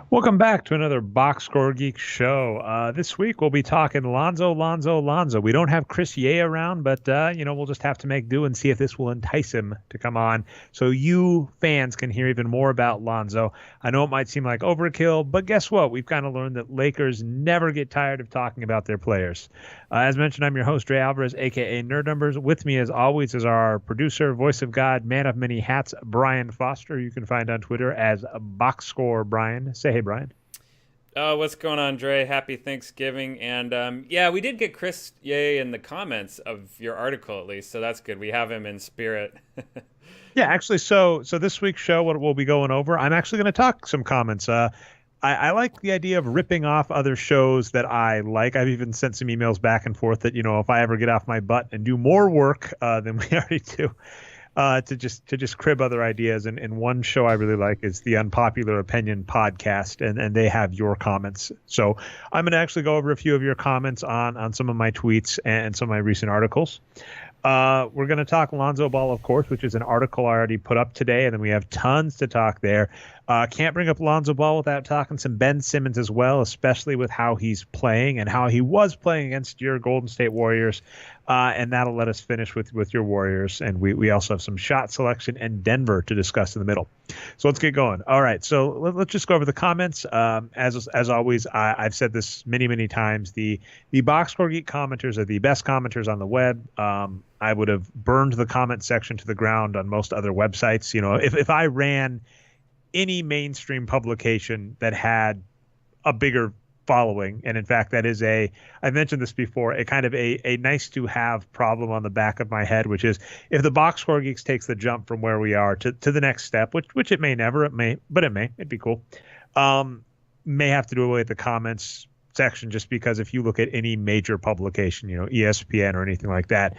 Welcome back to another Boxscore Geeks show. This week we'll be talking Lonzo. We don't have Chris Ye around, but we'll just have to make do and see if this will entice him to come on, so you fans can hear even more about Lonzo. I know it might seem like overkill, but guess what? We've kind of learned that Lakers never get tired of talking about their players. As mentioned, I'm your host, Dre Alvarez, aka Nerd Numbers. With me, as always, is our producer, voice of God, man of many hats, Brian Foster. You can find on Twitter as Boxscore Brian. Say hey, Brian. What's going on, Dre? Happy Thanksgiving. And we did get Chris Ye in the comments of your article, at least, so that's good. We have him in spirit. Yeah, actually, so this week's show, what we'll be going over, I'm actually going to talk some comments. I like the idea of ripping off other shows that I like. I've even sent some emails back and forth that, if I ever get off my butt and do more work than we already do, to just crib other ideas. And one show I really like is the Unpopular Opinion podcast, and they have your comments. So I'm going to actually go over a few of your comments on some of my tweets and some of my recent articles. We're going to talk Lonzo Ball, of course, which is an article I already put up today, and then we have tons to talk there. Can't bring up Lonzo Ball without talking some Ben Simmons as well, especially with how he's playing and how he was playing against your Golden State Warriors. And that'll let us finish with your Warriors. And we also have some shot selection and Denver to discuss in the middle. So let's get going. All right. So let's just go over the comments. As always, I've said this many times. The Boxscore Geek commenters are the best commenters on the web. I would have burned the comment section to the ground on most other websites. If I ran any mainstream publication that had a bigger following, and in fact that is I mentioned this before, a kind of a nice to have problem on the back of my head, which is if the Boxscore Geeks takes the jump from where we are to the next step, which it may never, it'd be cool, may have to do away with the comments section, just because if you look at any major publication, ESPN or anything like that,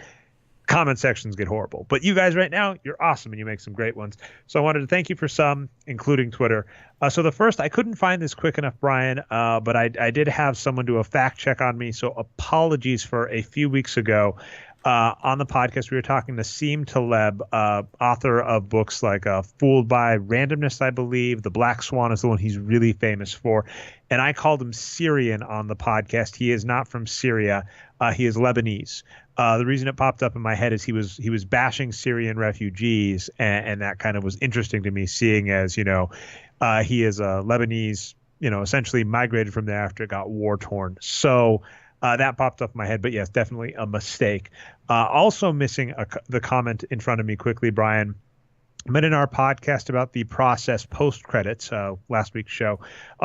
comment sections get horrible. But you guys right now, you're awesome and you make some great ones. So I wanted to thank you for some, including Twitter. So the first, I couldn't find this quick enough, Brian, but I did have someone do a fact check on me. So apologies for a few weeks ago. On the podcast, we were talking to Seem Taleb, author of books like Fooled by Randomness, I believe. The Black Swan is the one he's really famous for. And I called him Syrian on the podcast. He is not from Syria. He is Lebanese. The reason it popped up in my head is he was bashing Syrian refugees, and that kind of was interesting to me, seeing as, he is a Lebanese, essentially migrated from there after it got war-torn. So that popped up in my head, but yes, definitely a mistake. Also missing the comment in front of me quickly, Brian. But in our podcast about the process post-credits, last week's show,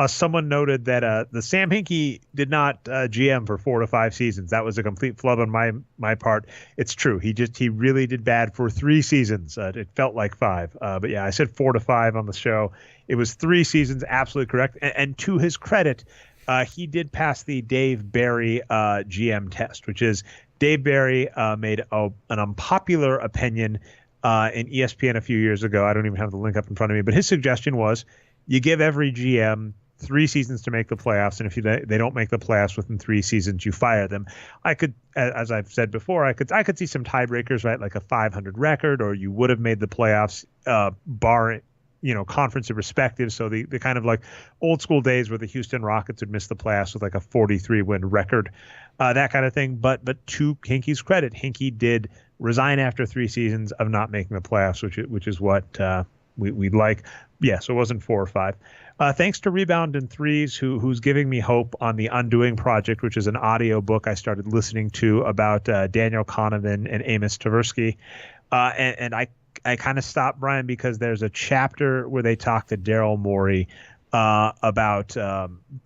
someone noted that the Sam Hinkie did not GM for 4 to 5 seasons. That was a complete flub on my part. It's true. He really did bad for 3 seasons. It felt like 5. But yeah, I said 4 to 5 on the show. It was 3 seasons, absolutely correct. And to his credit, he did pass the Dave Barry GM test, which is Dave Barry made an unpopular opinion in ESPN a few years ago. I don't even have the link up in front of me, but his suggestion was you give every GM 3 seasons to make the playoffs, and if they don't make the playoffs within 3 seasons, you fire them. I could, as I've said before, I could see some tiebreakers, right? Like a 500 record, or you would have made the playoffs, bar conference irrespective. So the kind of like old school days where the Houston Rockets would miss the playoffs with like a 43 win record, that kind of thing. But to Hinkie's credit, Hinkie did resign after 3 seasons of not making the playoffs, which is what we'd like. Yeah, so it wasn't 4 or 5. Thanks to Rebound and Threes, who's giving me hope on the Undoing Project, which is an audio book I started listening to about Daniel Kahneman and Amos Tversky. And I kind of stopped, Brian, because there's a chapter where they talk to Daryl Morey about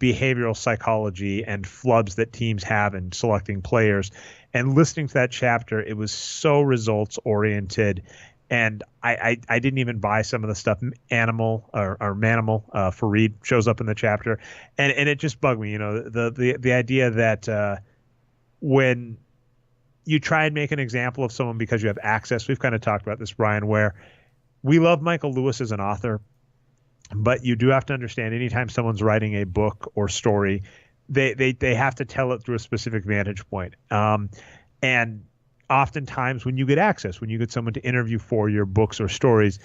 behavioral psychology and flubs that teams have in selecting players. And listening to that chapter, it was so results oriented. And I didn't even buy some of the stuff. Animal or Manimal, Fareed shows up in the chapter, and it just bugged me. The idea that when you try and make an example of someone because you have access. We've kind of talked about this, Brian, where we love Michael Lewis as an author, but you do have to understand anytime someone's writing a book or story, they have to tell it through a specific vantage point. And oftentimes when you get access, when you get someone to interview for your books or stories,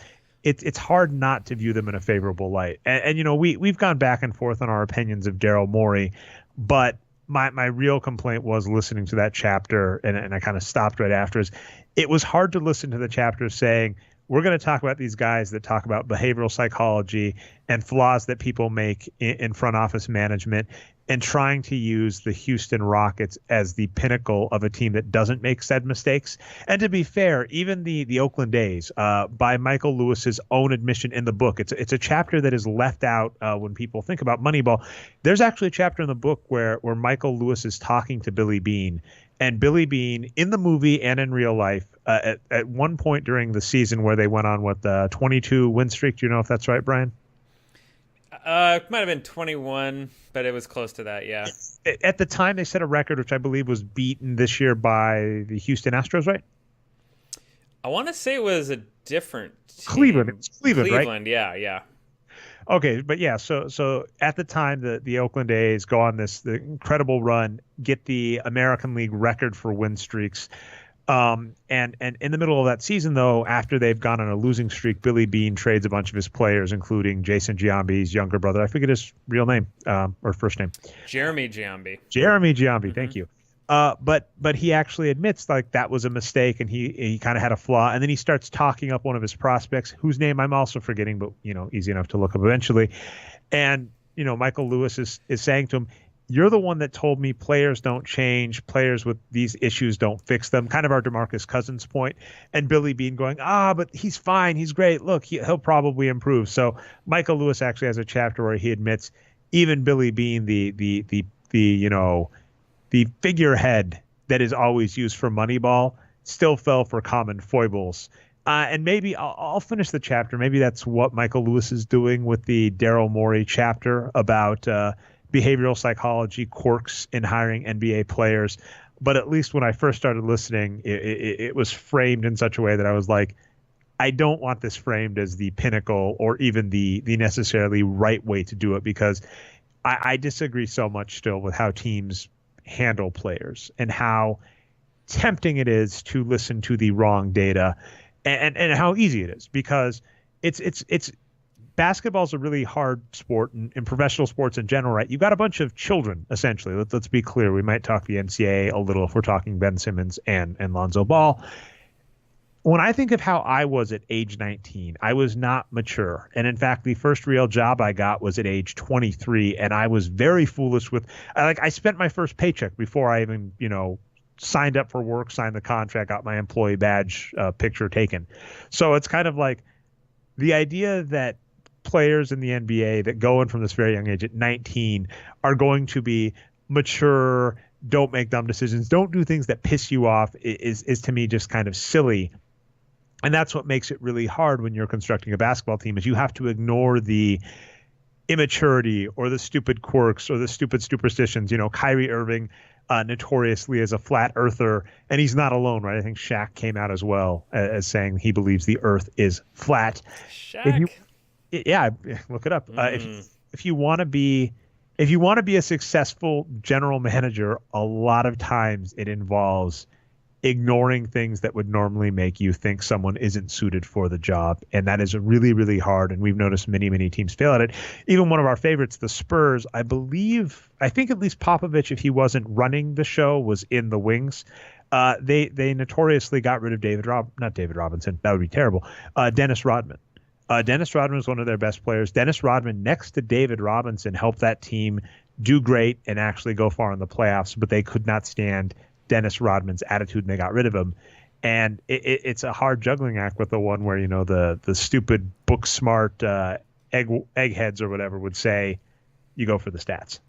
it's hard not to view them in a favorable light. And you know, we've gone back and forth on our opinions of Daryl Morey, but my real complaint was listening to that chapter, and I kind of stopped right after, is it was hard to listen to the chapter saying, we're going to talk about these guys that talk about behavioral psychology and flaws that people make in front office management, and trying to use the Houston Rockets as the pinnacle of a team that doesn't make said mistakes. And to be fair, even the Oakland A's, by Michael Lewis's own admission in the book, it's a chapter that is left out when people think about Moneyball. There's actually a chapter in the book where Michael Lewis is talking to Billy Beane. And Billy Beane, in the movie and in real life, at one point during the season where they went on the 22 win streak, do you know if that's right, Brian? It might have been 21, but it was close to that, yeah. At the time, they set a record, which I believe was beaten this year by the Houston Astros, right? I want to say it was a different team. Cleveland. It's Cleveland, right? Cleveland, yeah. Okay, but yeah, so at the time, the Oakland A's go on the incredible run, get the American League record for win streaks. And in the middle of that season, though, after they've gone on a losing streak, Billy Beane trades a bunch of his players, including Jason Giambi's younger brother. I forget his real name or first name. Jeremy Giambi. Mm-hmm. Thank you. But he actually admits like that was a mistake, and he kind of had a flaw. And then he starts talking up one of his prospects, whose name I'm also forgetting, but you know, easy enough to look up eventually. And you know, Michael Lewis is saying to him, "You're the one that told me players don't change, players with these issues don't fix them." Kind of our DeMarcus Cousins point. And Billy Beane going, but he's fine, he's great. Look, he'll probably improve. So Michael Lewis actually has a chapter where he admits even Billy Beane, the figurehead that is always used for Moneyball, still fell for common foibles. And maybe I'll finish the chapter. Maybe that's what Michael Lewis is doing with the Daryl Morey chapter about behavioral psychology quirks in hiring NBA players. But at least when I first started listening, it was framed in such a way that I was like, I don't want this framed as the pinnacle or even the necessarily right way to do it, because I disagree so much still with how teams handle players and how tempting it is to listen to the wrong data, and how easy it is, because it's basketball is a really hard sport, and in professional sports in general, right? You've got a bunch of children, essentially. Let's be clear. We might talk the NCAA a little if we're talking Ben Simmons and Lonzo Ball. When I think of how I was at age 19, I was not mature. And in fact, the first real job I got was at age 23, and I was very foolish with, I spent my first paycheck before I even, signed up for work, signed the contract, got my employee badge picture taken. So it's kind of like the idea that players in the NBA that go in from this very young age at 19 are going to be mature, don't make dumb decisions, don't do things that piss you off is to me just kind of silly. And that's what makes it really hard when you're constructing a basketball team, is you have to ignore the immaturity or the stupid quirks or the stupid superstitions. Kyrie Irving notoriously is a flat earther, and he's not alone, right? I think Shaq came out as well as saying he believes the earth is flat. Shaq? Yeah, look it up. If you want to be a successful general manager, a lot of times it involves ignoring things that would normally make you think someone isn't suited for the job. And that is really, really hard. And we've noticed many, many teams fail at it. Even one of our favorites, the Spurs, I think at least Popovich, if he wasn't running the show, was in the wings. They notoriously got rid of not David Robinson. That would be terrible. Dennis Rodman. Dennis Rodman was one of their best players. Dennis Rodman, next to David Robinson, helped that team do great and actually go far in the playoffs, but they could not stand Dennis Rodman's attitude, and they got rid of him. And it's a hard juggling act with the one where, the stupid book smart eggheads or whatever would say, you go for the stats.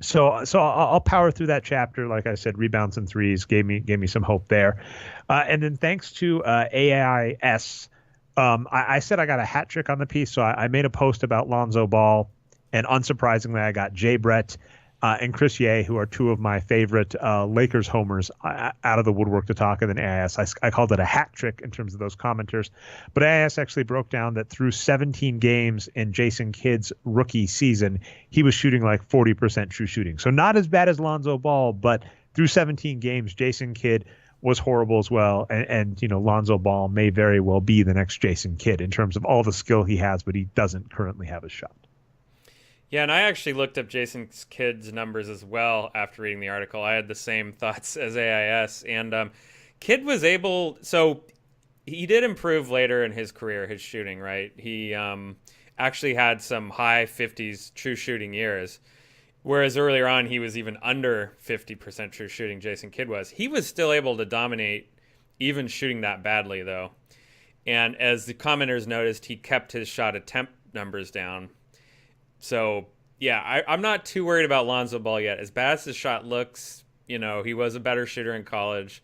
So I'll power through that chapter. Like I said, rebounds and threes gave me some hope there. And then thanks to AIS, I said I got a hat trick on the piece. So I made a post about Lonzo Ball, and unsurprisingly, I got Jay Brett and Chris Ye, who are two of my favorite Lakers homers, out of the woodwork to talk. And then AIS, I called it a hat trick in terms of those commenters. But AIS actually broke down that through 17 games in Jason Kidd's rookie season, he was shooting like 40% true shooting. So not as bad as Lonzo Ball, but through 17 games, Jason Kidd was horrible as well. And Lonzo Ball may very well be the next Jason Kidd in terms of all the skill he has, but he doesn't currently have a shot. Yeah, and I actually looked up Jason Kidd's numbers as well after reading the article. I had the same thoughts as AIS. And Kidd was able... So he did improve later in his career, his shooting, right? He actually had some high 50s true shooting years. Whereas earlier on, he was even under 50% true shooting, Jason Kidd was. He was still able to dominate, even shooting that badly, though. And as the commenters noticed, he kept his shot attempt numbers down. So, yeah, I'm not too worried about Lonzo Ball yet. As bad as his shot looks, he was a better shooter in college.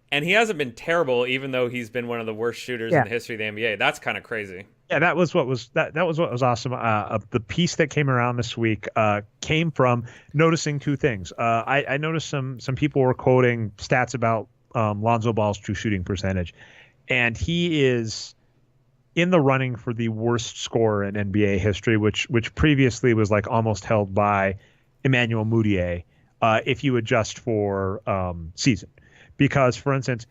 And he hasn't been terrible, even though he's been one of the worst shooters in the history of the NBA. That's kind of crazy. Yeah, that was what was awesome. The piece that came around this week came from noticing two things. I noticed some people were quoting stats about Lonzo Ball's true shooting percentage, and he is in the running for the worst scorer in NBA history, which previously was like almost held by Emmanuel Mudiay, if you adjust for season. Because, for instance,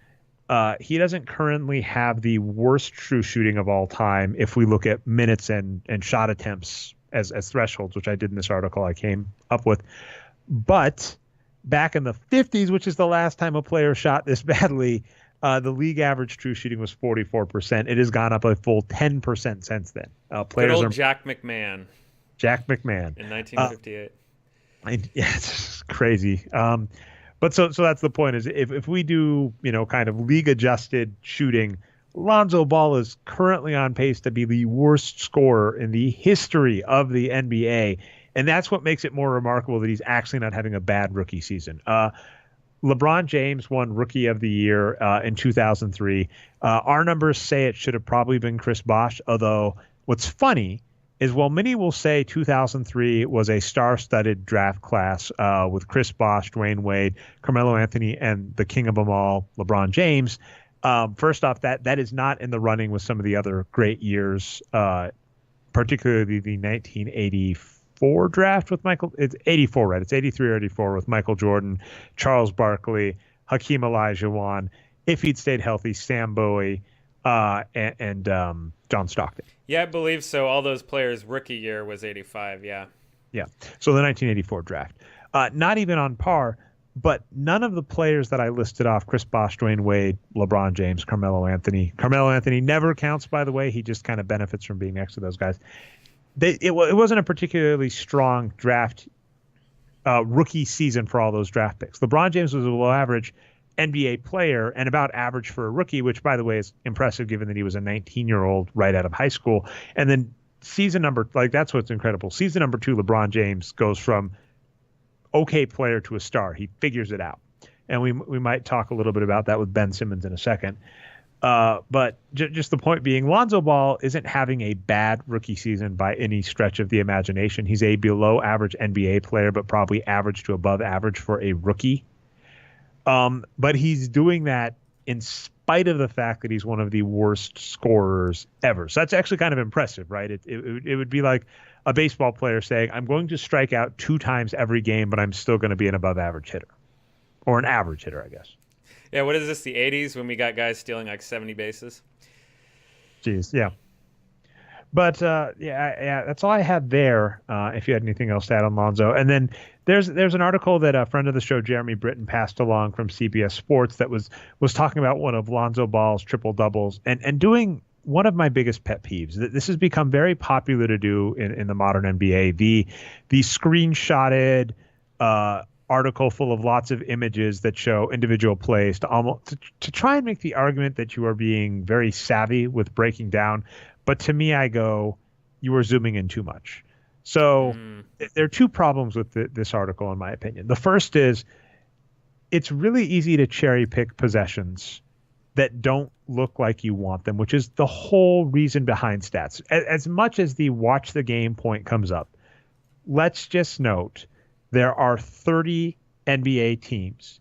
he doesn't currently have the worst true shooting of all time if we look at minutes and shot attempts as thresholds, which I did in this article I came up with. But back in the 50s, which is the last time a player shot this badly, the league average true shooting was 44%. It has gone up a full 10% since then. Good old Jack McMahon. Jack McMahon. In 1958. Yeah, it's crazy. But so that's the point is if we do, kind of league adjusted shooting, Lonzo Ball is currently on pace to be the worst scorer in the history of the NBA. And that's what makes it more remarkable that he's actually not having a bad rookie season. LeBron James won Rookie of the Year in 2003. Our numbers say it should have probably been Chris Bosh, although what's funny is while many will say 2003 was a star-studded draft class with Chris Bosh, Dwayne Wade, Carmelo Anthony, and the king of them all, LeBron James. First off, that is not in the running with some of the other great years, particularly the 1984 draft with Michael. It's 84, right? It's 83 or 84 with Michael Jordan, Charles Barkley, Hakeem Olajuwon. If he'd stayed healthy, Sam Bowie, and John Stockton. Yeah, I believe so. All those players' rookie year was 85, yeah. Yeah, so the 1984 draft. Not even on par, but none of the players that I listed off, Chris Bosh, Dwayne Wade, LeBron James, Carmelo Anthony never counts, by the way. He just kind of benefits from being next to those guys. It wasn't a particularly strong draft rookie season for all those draft picks. LeBron James was a below average NBA player and about average for a rookie, which, by the way, is impressive given that he was a 19-year-old right out of high school. And then that's what's incredible. Season number 2, LeBron James goes from okay player to a star. He figures it out. And we might talk a little bit about that with Ben Simmons in a second. But just the point being, Lonzo Ball isn't having a bad rookie season by any stretch of the imagination. He's a below average NBA player, but probably average to above average for a rookie. But he's doing that in spite of the fact that he's one of the worst scorers ever. So that's actually kind of impressive, right? It would be like a baseball player saying, I'm going to strike out 2 times every game, but I'm still going to be an above average hitter, or an average hitter, I guess. Yeah, what is this, the 80s when we got guys stealing like 70 bases? Jeez, yeah. But yeah, that's all I had there. If you had anything else to add on Lonzo, and then there's an article that a friend of the show, Jeremy Britton, passed along from CBS Sports that was talking about one of Lonzo Ball's triple doubles and doing one of my biggest pet peeves. This has become very popular to do in the modern NBA. The screenshotted article full of lots of images that show individual plays to try and make the argument that you are being very savvy with breaking down. But to me, I go, you are zooming in too much. So there are 2 problems with this article, in my opinion. The first is it's really easy to cherry pick possessions that don't look like you want them, which is the whole reason behind stats. As much as the watch the game point comes up, let's just note there are 30 NBA teams.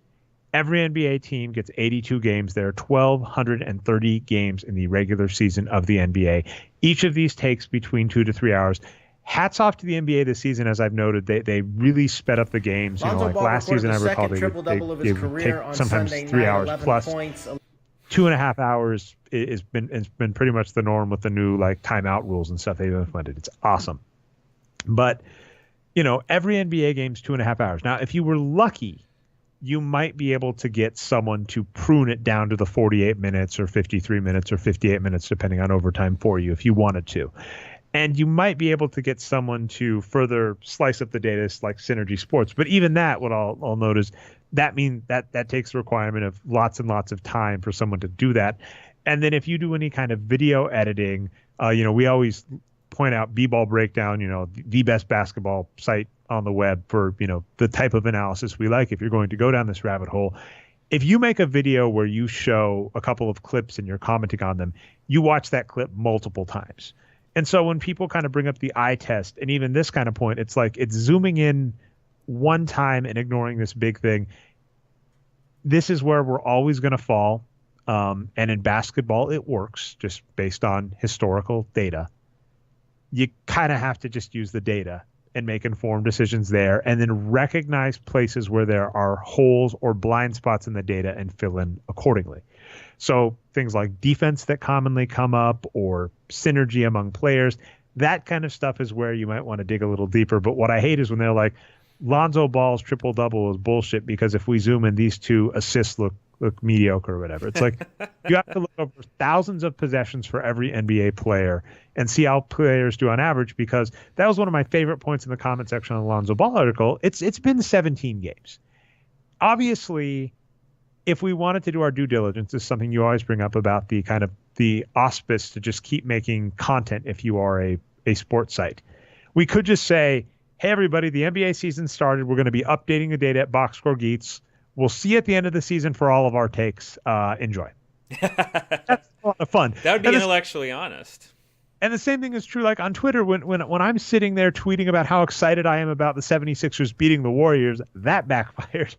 Every NBA team gets 82 games. There are 1,230 games in the regular season of the NBA. Each of these takes between 2 to 3 hours. hats off to the NBA this season. As I've noted, they really sped up the games. Lonzo Ball last season, I recall they would take sometimes Sunday 3 night, hours 11 plus. points. 2.5 hours it's been pretty much the norm with the new like timeout rules and stuff they've implemented. It's awesome. But every NBA game's 2.5 hours. Now, if you were lucky, you might be able to get someone to prune it down to the 48 minutes or 53 minutes or 58 minutes, depending on overtime for you, if you wanted to. And you might be able to get someone to further slice up the data like Synergy Sports. But even that, what I'll note is that takes the requirement of lots and lots of time for someone to do that. And then if you do any kind of video editing, we always point out B-Ball Breakdown, the best basketball site on the web for, the type of analysis we like. If you're going to go down this rabbit hole, if you make a video where you show a couple of clips and you're commenting on them, you watch that clip multiple times. And so when people kind of bring up the eye test and even this kind of point, it's like it's zooming in one time and ignoring this big thing. This is where we're always going to fall. And in basketball, it works just based on historical data. You kind of have to just use the data and make informed decisions there, and then recognize places where there are holes or blind spots in the data and fill in accordingly. So things like defense that commonly come up or synergy among players, that kind of stuff is where you might want to dig a little deeper. But what I hate is when they're like, Lonzo Ball's triple-double is bullshit because if we zoom in, these two assists look mediocre or whatever. It's like you have to look over thousands of possessions for every NBA player and see how players do on average, because that was one of my favorite points in the comment section on the Lonzo Ball article. It's been 17 games. Obviously, if we wanted to do our due diligence, this is something you always bring up about the kind of the auspice to just keep making content if you are a sports site. We could just say, hey, everybody, the NBA season started. We're going to be updating the data at Boxscore Geeks. We'll see you at the end of the season for all of our takes. Enjoy. That's a lot of fun. That would be intellectually honest. And the same thing is true like on Twitter when I'm sitting there tweeting about how excited I am about the 76ers beating the Warriors. That backfired.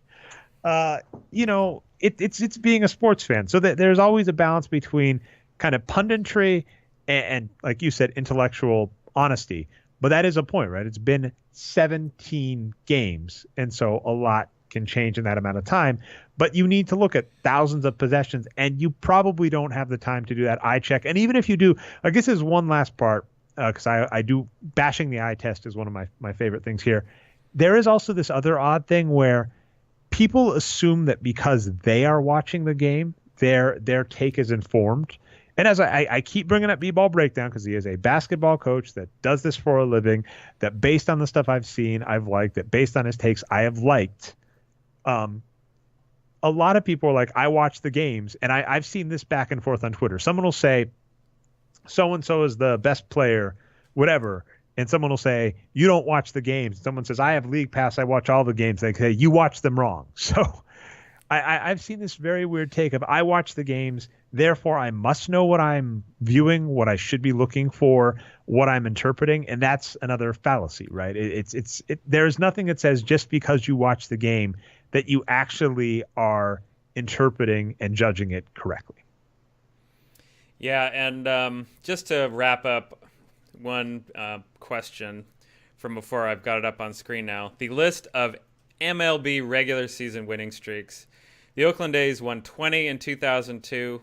It's being a sports fan. So that there's always a balance between kind of punditry and like you said, intellectual honesty. But that is a point, right? It's been 17 games. And so a lot can change in that amount of time, but you need to look at thousands of possessions, and you probably don't have the time to do that eye check. And even if you do, I guess there's one last part, because I do, bashing the eye test is one of my favorite things here. There is also this other odd thing where people assume that because they are watching the game, their take is informed. And as I keep bringing up B-Ball Breakdown, because he is a basketball coach that does this for a living, that based on the stuff I've seen, I've liked, that based on his takes, I have liked. A lot of people are like, I watch the games, and I've seen this back and forth on Twitter. Someone will say, so-and-so is the best player, whatever. And someone will say, you don't watch the games. Someone says, I have League Pass. I watch all the games. They say, you watch them wrong. So I've seen this very weird take of I watch the games, therefore I must know what I'm viewing, what I should be looking for, what I'm interpreting, and that's another fallacy, right? There's nothing that says just because you watch the game that you actually are interpreting and judging it correctly. Yeah, and just to wrap up, one question from before, I've got it up on screen now. The list of MLB regular season winning streaks. The Oakland A's won 20 in 2002,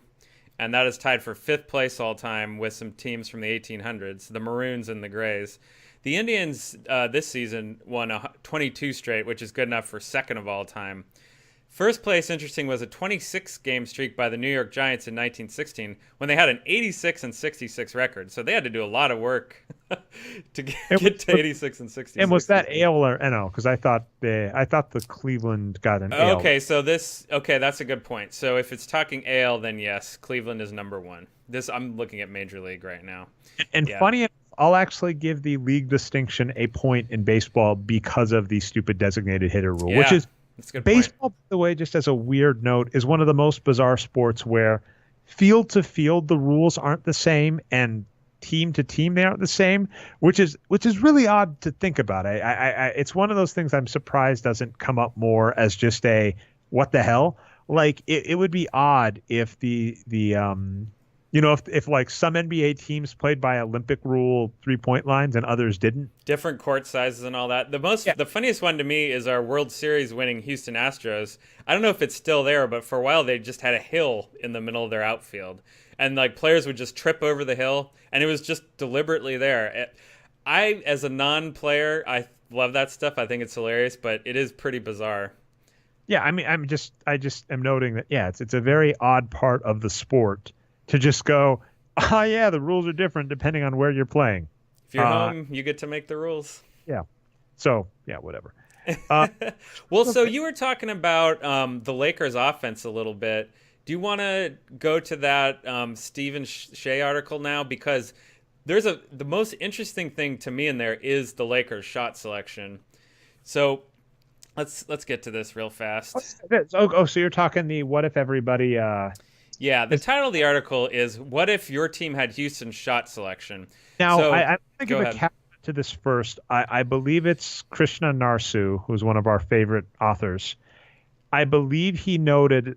and that is tied for 5th place all time with some teams from the 1800s, the Maroons and the Grays. The Indians this season won 22 straight, which is good enough for 2nd of all time. First place, interesting, was a 26-game streak by the New York Giants in 1916 when they had an 86-66 record. So they had to do a lot of work to get to 86 and 66. And was that AL or NL? Because I thought the Cleveland got an AL. Okay, so that's a good point. So if it's talking AL, then yes, Cleveland is number 1. I'm looking at Major League right now. And yeah. Funny enough, I'll actually give the league distinction a point in baseball because of the stupid designated hitter rule, which is baseball, by the way, just as a weird note, is one of the most bizarre sports where field to field the rules aren't the same and team to team they aren't the same, which is really odd to think about. It's one of those things I'm surprised doesn't come up more as just a what the hell. Like it would be odd if the You know, if like some NBA teams played by Olympic rule 3-point lines and others didn't. Different court sizes and all that. Yeah. The funniest one to me is our World Series winning Houston Astros. I don't know if it's still there, but for a while they just had a hill in the middle of their outfield, and like players would just trip over the hill, and it was just deliberately there. I, as a non-player, I love that stuff. I think it's hilarious, but it is pretty bizarre. Yeah, I mean, I just am noting that, yeah, it's a very odd part of the sport to just go, oh yeah, the rules are different depending on where you're playing. If you're home, you get to make the rules. Yeah. So yeah, whatever. Uh, Well, so you were talking about the Lakers offense a little bit. Do you want to go to that Stephen Shea article now? Because the most interesting thing to me in there is the Lakers shot selection. So let's get to this real fast. so you're talking the what if everybody Yeah, the title of the article is "What if your team had Houston's shot selection?" now So I'm going to go give a ahead. caveat to this first. I believe it's Krishna Narsu, who's one of our favorite authors. I believe he noted,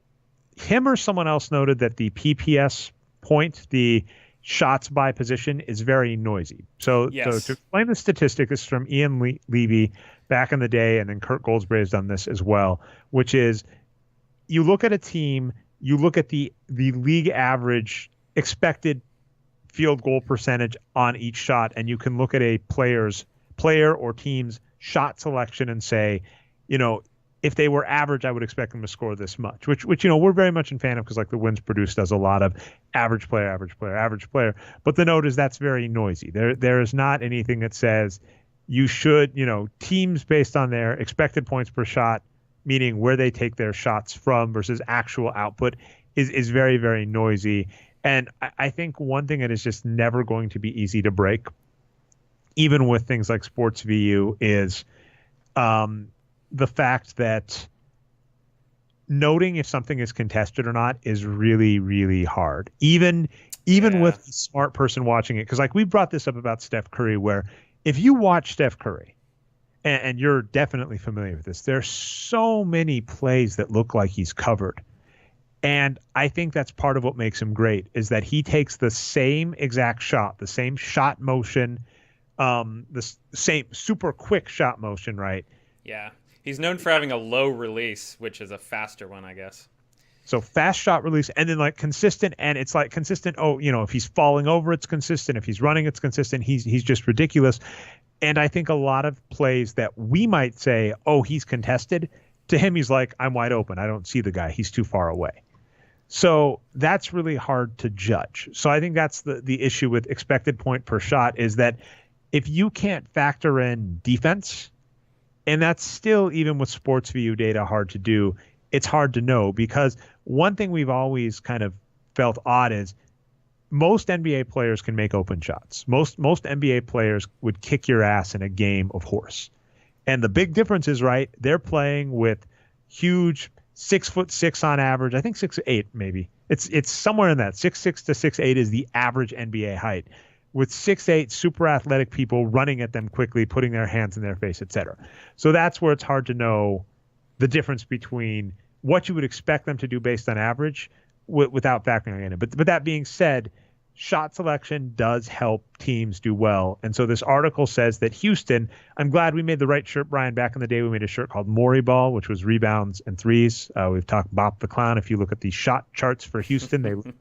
him or someone else noted that the PPS point, the shots by position, is very noisy. So to Yes. explain the statistic, this is from Ian Levy back in the day, and then Kurt Goldsberry has done this as well, which is you look at a team, you look at the league average expected field goal percentage on each shot, and you can look at a player or team's shot selection and say, you know, if they were average, I would expect them to score this much, which we're very much in fan of because like the Wins Produce does a lot of average player, average player, average player. But the note is that's very noisy. There is not anything that says you should, teams based on their expected points per shot, meaning where they take their shots from versus actual output, is very, very noisy. And I think one thing that is just never going to be easy to break, even with things like Sports VU, is the fact that noting if something is contested or not is really, really hard. Even Yeah. with a smart person watching it, because like we brought this up about Steph Curry, where if you watch Steph Curry, and you're definitely familiar with this, there's so many plays that look like he's covered. And I think that's part of what makes him great is that he takes the same exact shot, the same shot motion, the same super quick shot motion, right? Yeah. He's known for having a low release, which is a faster one, I guess. So fast shot release and then like consistent, and it's like consistent. Oh, if he's falling over, it's consistent. If he's running, it's consistent. He's just ridiculous. And I think a lot of plays that we might say, oh, he's contested, to him, he's like, I'm wide open. I don't see the guy. He's too far away. So that's really hard to judge. So I think that's the issue with expected point per shot is that if you can't factor in defense, and that's still, even with sports view data, hard to do, it's hard to know because one thing we've always kind of felt odd is most NBA players can make open shots. Most NBA players would kick your ass in a game of horse. And the big difference is, right, they're playing with huge 6'6" on average. I think 6'8" maybe. It's somewhere in that 6'6" to 6'8" is the average NBA height, with 6'8" super athletic people running at them quickly, putting their hands in their face, etc. So that's where it's hard to know the difference between what you would expect them to do based on average without factoring in it. But that being said, shot selection does help teams do well. And so this article says that Houston, I'm glad we made the right shirt, Brian. Back in the day, we made a shirt called Maury Ball, which was rebounds and threes. We've talked Bop the Clown. If you look at the shot charts for Houston,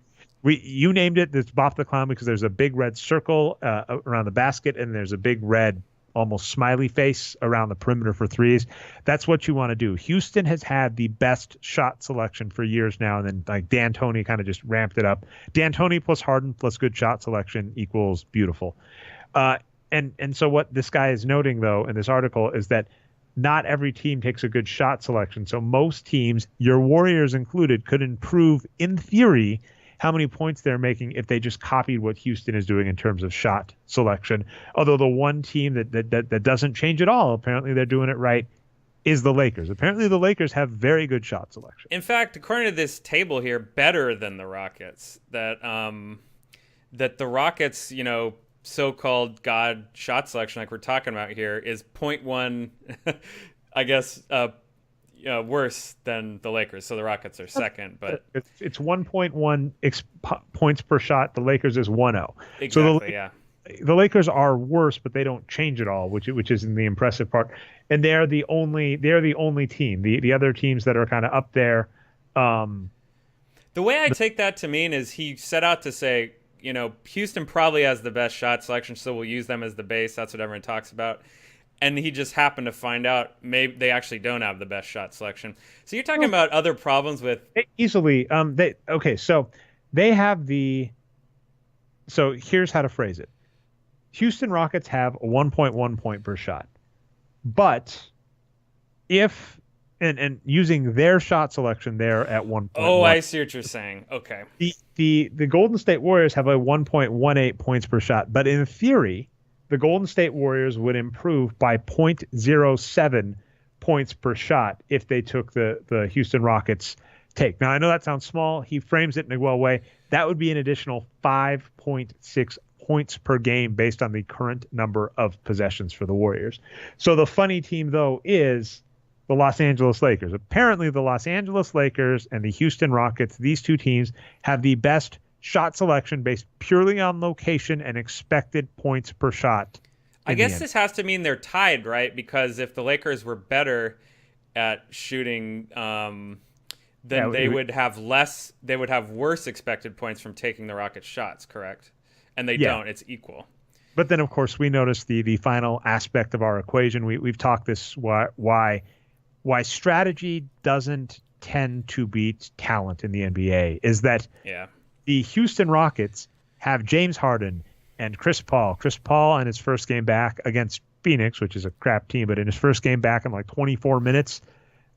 you named it. It's Bop the Clown because there's a big red circle around the basket, and there's a big red almost smiley face around the perimeter for threes. That's what you want to do. Houston has had the best shot selection for years now, and then like D'Antoni kind of just ramped it up. D'Antoni plus Harden plus good shot selection equals beautiful. And so what this guy is noting, though, in this article is that not every team takes a good shot selection. So most teams, your Warriors included, could improve, in theory, how many points they're making if they just copied what Houston is doing in terms of shot selection. Although the one team that doesn't change at all, apparently they're doing it right, is the Lakers. Apparently the Lakers have very good shot selection. In fact, according to this table here, better than the Rockets. That the Rockets, so-called God shot selection like we're talking about here is .1, I guess, worse than the Lakers. So the Rockets are second, but It's 1.1 points per shot. The Lakers is 1.0. So exactly, yeah. the Lakers are worse, but they don't change at all, which is in the impressive part. And they're the only team. The other teams that are kind of up there. The way I take that to mean is he set out to say, Houston probably has the best shot selection, so we'll use them as the base. That's what everyone talks about. And he just happened to find out maybe they actually don't have the best shot selection. So you're talking about other problems with easily. So they have the. So here's how to phrase it. Houston Rockets have a 1.1 point per shot, but if and using their shot selection, they're at 1.1. Oh, I see what you're saying. Okay. The Golden State Warriors have a 1.18 points per shot, but in theory, the Golden State Warriors would improve by 0.07 points per shot if they took the Houston Rockets take. Now, I know that sounds small. He frames it in a well way. That would be an additional 5.6 points per game based on the current number of possessions for the Warriors. So the funny team, though, is the Los Angeles Lakers. Apparently, the Los Angeles Lakers and the Houston Rockets, these two teams, have the best shot selection based purely on location and expected points per shot. I guess this has to mean they're tied, right? Because if the Lakers were better at shooting, then they would have less. They would have worse expected points from taking the Rockets' shots, correct? And they don't. It's equal. But then, of course, we notice the final aspect of our equation. We've talked this why strategy doesn't tend to beat talent in the NBA is that the Houston Rockets have James Harden and Chris Paul. Chris Paul in his first game back against Phoenix, which is a crap team, but in his first game back in like 24 minutes,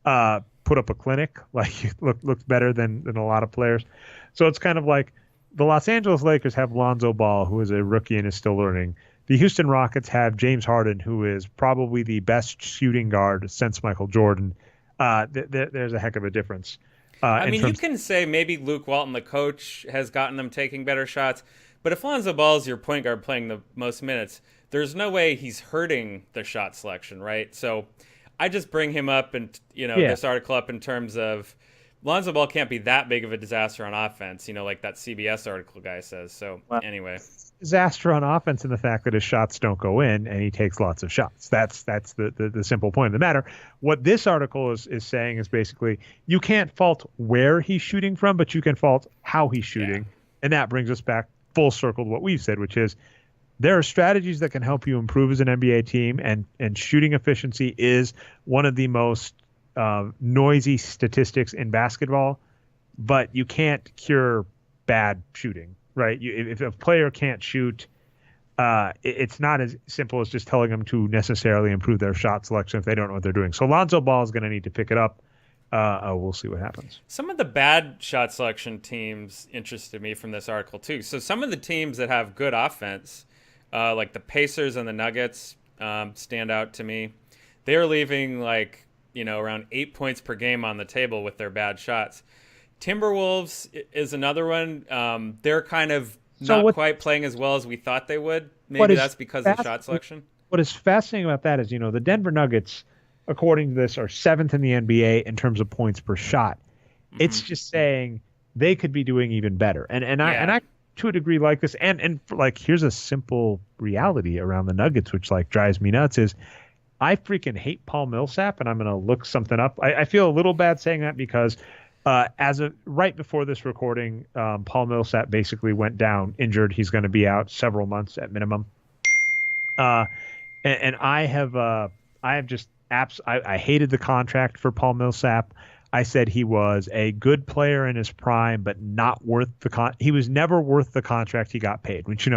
put up a clinic. Like looked better than a lot of players. So it's kind of like the Los Angeles Lakers have Lonzo Ball, who is a rookie and is still learning. The Houston Rockets have James Harden, who is probably the best shooting guard since Michael Jordan. There's a heck of a difference. I mean, you can say maybe Luke Walton, the coach, has gotten them taking better shots. But if Lonzo Ball is your point guard playing the most minutes, there's no way he's hurting the shot selection, right? So I just bring him up and, this article up in terms of Lonzo Ball can't be that big of a disaster on offense, like that CBS article guy says. So anyway. Disaster on offense in the fact that his shots don't go in and he takes lots of shots. That's the simple point of the matter. What this article is saying is basically you can't fault where he's shooting from, but you can fault how he's shooting. And that brings us back full circle to what we've said, which is there are strategies that can help you improve as an NBA team, and shooting efficiency is one of the most noisy statistics in basketball, but you can't cure bad shooting. Right. If a player can't shoot, it's not as simple as just telling them to necessarily improve their shot selection if they don't know what they're doing. So Lonzo Ball is going to need to pick it up. We'll see what happens. Some of the bad shot selection teams interested me from this article, too. So some of the teams that have good offense, like the Pacers and the Nuggets, stand out to me. They're leaving around 8 points per game on the table with their bad shots. Timberwolves is another one. They're kind of not quite playing as well as we thought they would. Maybe that's because of shot selection. What is fascinating about that is, the Denver Nuggets, according to this, are 7th in the NBA in terms of points per shot. Mm-hmm. It's just saying they could be doing even better. And I to a degree like this. And here's a simple reality around the Nuggets, which drives me nuts is I freaking hate Paul Millsap, and I'm going to look something up. I feel a little bad saying that because right before this recording, Paul Millsap basically went down injured. He's going to be out several months at minimum. And I have just I hated the contract for Paul Millsap. I said he was a good player in his prime, but not worth he was never worth the contract he got paid, which,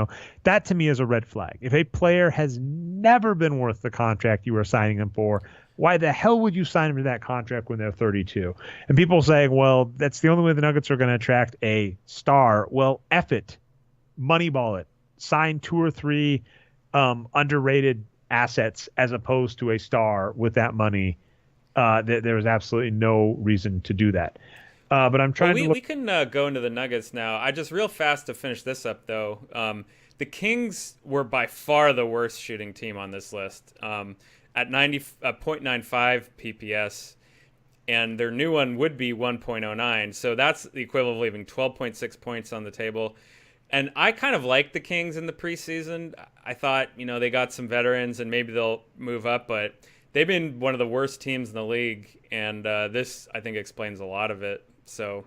that to me is a red flag. If a player has never been worth the contract you are signing him for, why the hell would you sign him to that contract when they're 32? And people saying, well, that's the only way the Nuggets are going to attract a star. Well, F it. Moneyball it. Sign 2 or 3 underrated assets as opposed to a star with that money. There was absolutely no reason to do that. But I'm trying to. We can go into the Nuggets now. I just real fast to finish this up, though. The Kings were by far the worst shooting team on this list. At 90.95 PPS. and their new one would be 1.09. So that's the equivalent of leaving 12.6 points on the table. And I kind of like the Kings in the preseason. I thought, they got some veterans and maybe they'll move up, but they've been one of the worst teams in the league, and this, I think, explains a lot of it. So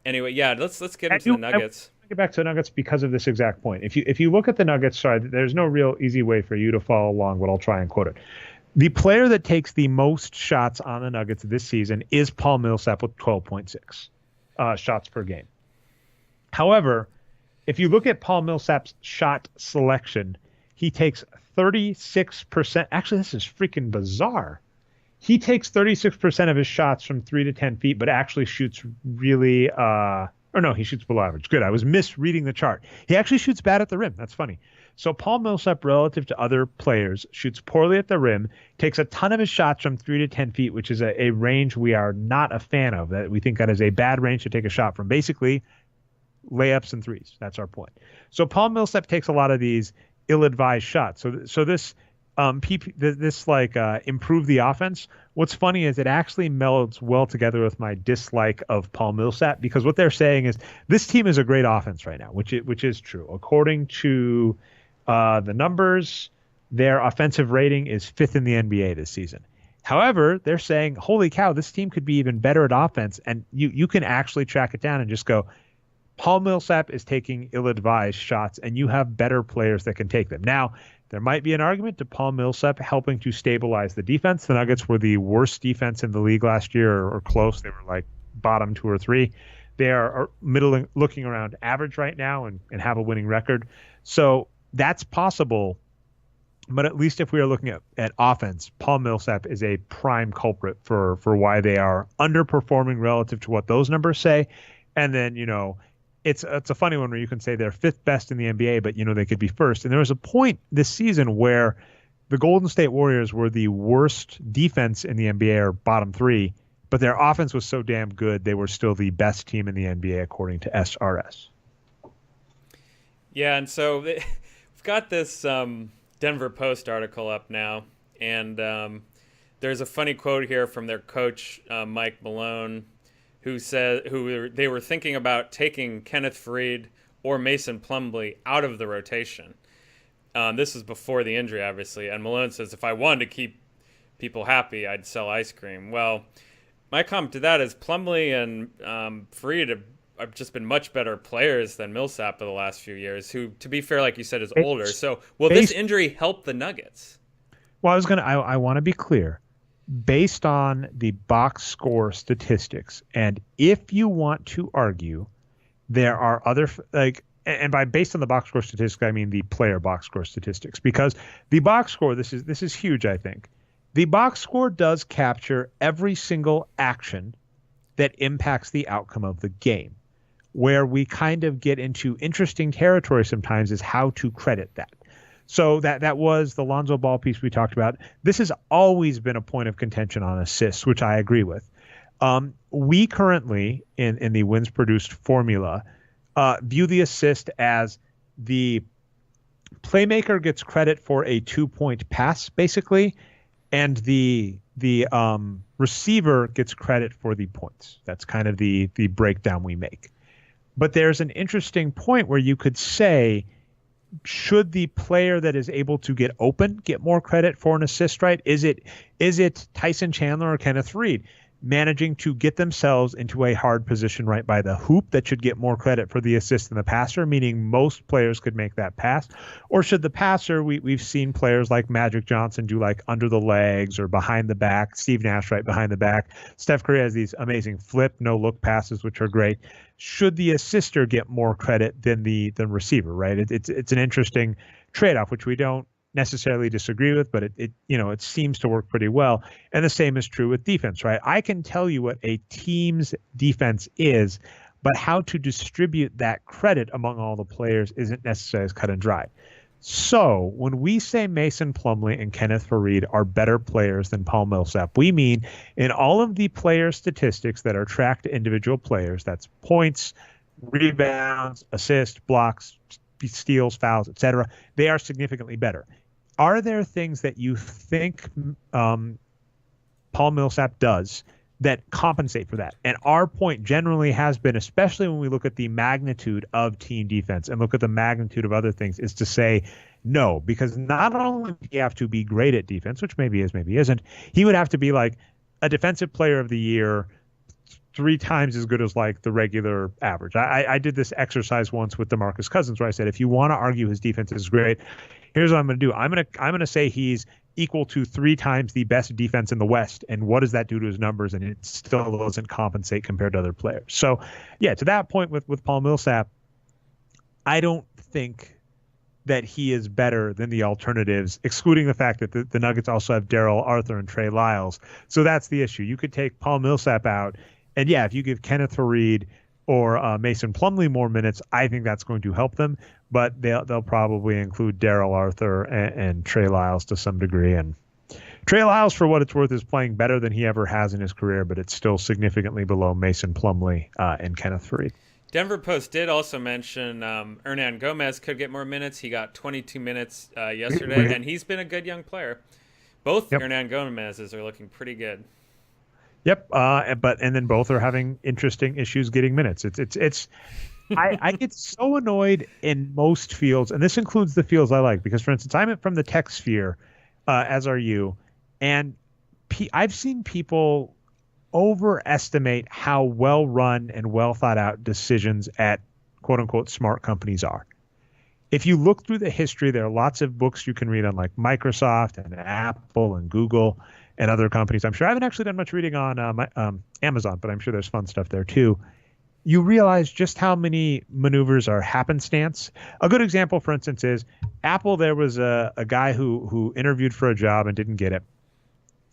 anyway, yeah, let's get into the Nuggets. I get back to the Nuggets because of this exact point. If you look at the Nuggets, sorry, there's no real easy way for you to follow along, but I'll try and quote it. The player that takes the most shots on the Nuggets this season is Paul Millsap with 12.6 shots per game. However, if you look at Paul Millsap's shot selection, he takes 36%. Actually, this is freaking bizarre. He takes 36% of his shots from 3 to 10 feet, but actually shoots really, he shoots below average. Good. I was misreading the chart. He actually shoots bad at the rim. That's funny. So Paul Millsap, relative to other players, shoots poorly at the rim, takes a ton of his shots from 3 to 10 feet, which is a range we are not a fan of. That we think that is a bad range to take a shot from. Basically, layups and threes. That's our point. So Paul Millsap takes a lot of these ill-advised shots. So this improve the offense. What's funny is it actually melds well together with my dislike of Paul Millsap, because what they're saying is this team is a great offense right now, which is true. According to the numbers, their offensive rating is 5th in the NBA this season. However, they're saying, holy cow, this team could be even better at offense, and you can actually track it down and just go, Paul Millsap is taking ill-advised shots, and you have better players that can take them. Now, there might be an argument to Paul Millsap helping to stabilize the defense. The Nuggets were the worst defense in the league last year, or close. They were like bottom 2 or 3. They are looking around average right now and have a winning record. So that's possible. But at least if we are looking at offense, Paul Millsap is a prime culprit for why they are underperforming relative to what those numbers say. And then, it's a funny one where you can say they're 5th best in the NBA, but they could be 1st. And there was a point this season where the Golden State Warriors were the worst defense in the NBA, or bottom 3, but their offense was so damn good they were still the best team in the NBA according to SRS. Yeah, and so we've got this Denver Post article up now, and there's a funny quote here from their coach, Mike Malone, who said they were thinking about taking Kenneth Faried or Mason Plumlee out of the rotation. This is before the injury, obviously. And Malone says, if I wanted to keep people happy, I'd sell ice cream. Well, my comment to that is Plumlee and Faried have just been much better players than Millsap for the last few years, who, to be fair, like you said, is older. So will this injury help the Nuggets? Well, I want to be clear. Based on the box score statistics, and if you want to argue, there are other and by based on the box score statistics, I mean the player box score statistics, because the box score, this is huge. I think the box score does capture every single action that impacts the outcome of the game. Where we kind of get into interesting territory sometimes is how to credit that. So that was the Lonzo Ball piece we talked about. This has always been a point of contention on assists, which I agree with. We currently, in the wins produced formula, view the assist as the playmaker gets credit for a 2-point pass, basically, and the receiver gets credit for the points. That's kind of the breakdown we make. But there's an interesting point where you could say, should the player that is able to get open get more credit for an assist, right? Is it Tyson Chandler or Kenneth Faried managing to get themselves into a hard position right by the hoop that should get more credit for the assist than the passer, meaning most players could make that pass? Or should the passer, we've seen players like Magic Johnson do like under the legs or behind the back, Steve Nash right behind the back. Steph Curry has these amazing flip, no-look passes, which are great. Should the assister get more credit than the receiver, right? It's an interesting trade-off, which we don't necessarily disagree with, but it seems to work pretty well. And the same is true with defense, right? I can tell you what a team's defense is, but how to distribute that credit among all the players isn't necessarily as cut and dry. So when we say Mason Plumlee and Kenneth Faried are better players than Paul Millsap, we mean in all of the player statistics that are tracked to individual players, that's points, rebounds, assists, blocks, steals, fouls, etc., they are significantly better. Are there things that you think Paul Millsap does that compensate for that. And our point generally has been, especially when we look at the magnitude of team defense and look at the magnitude of other things, is to say no, because not only do you have to be great at defense, which maybe is, maybe isn't, he would have to be like a defensive player of the year 3 times as good as like the regular average. I did this exercise once with DeMarcus Cousins where I said, if you want to argue his defense is great, here's what I'm going to do. I'm going to say he's equal to 3 times the best defense in the West. And what does that do to his numbers? And it still doesn't compensate compared to other players. So yeah, to that point with Paul Millsap, I don't think that he is better than the alternatives, excluding the fact that the Nuggets also have Darrell Arthur and Trey Lyles. So that's the issue. You could take Paul Millsap out, and yeah, if you give Kenneth Faried or Mason Plumlee more minutes, I think that's going to help them. But they'll probably include Darrell Arthur and Trey Lyles to some degree. And Trey Lyles, for what it's worth, is playing better than he ever has in his career, but it's still significantly below Mason Plumlee and Kenneth Faried. Denver Post did also mention Hernan Gomez could get more minutes. He got 22 minutes yesterday, and he's been a good young player. Both Hernan Gomez's are looking pretty good. Yep, and then both are having interesting issues getting minutes. It's I get so annoyed in most fields, and this includes the fields I like, because, for instance, I'm from the tech sphere, as are you, and I've seen people overestimate how well run and well thought out decisions at quote unquote smart companies are. If you look through the history, there are lots of books you can read on like Microsoft and Apple and Google and other companies. I'm sure I haven't actually done much reading on Amazon, but I'm sure there's fun stuff there too. You realize just how many maneuvers are happenstance. A good example, for instance, is Apple. There was a guy who interviewed for a job and didn't get it,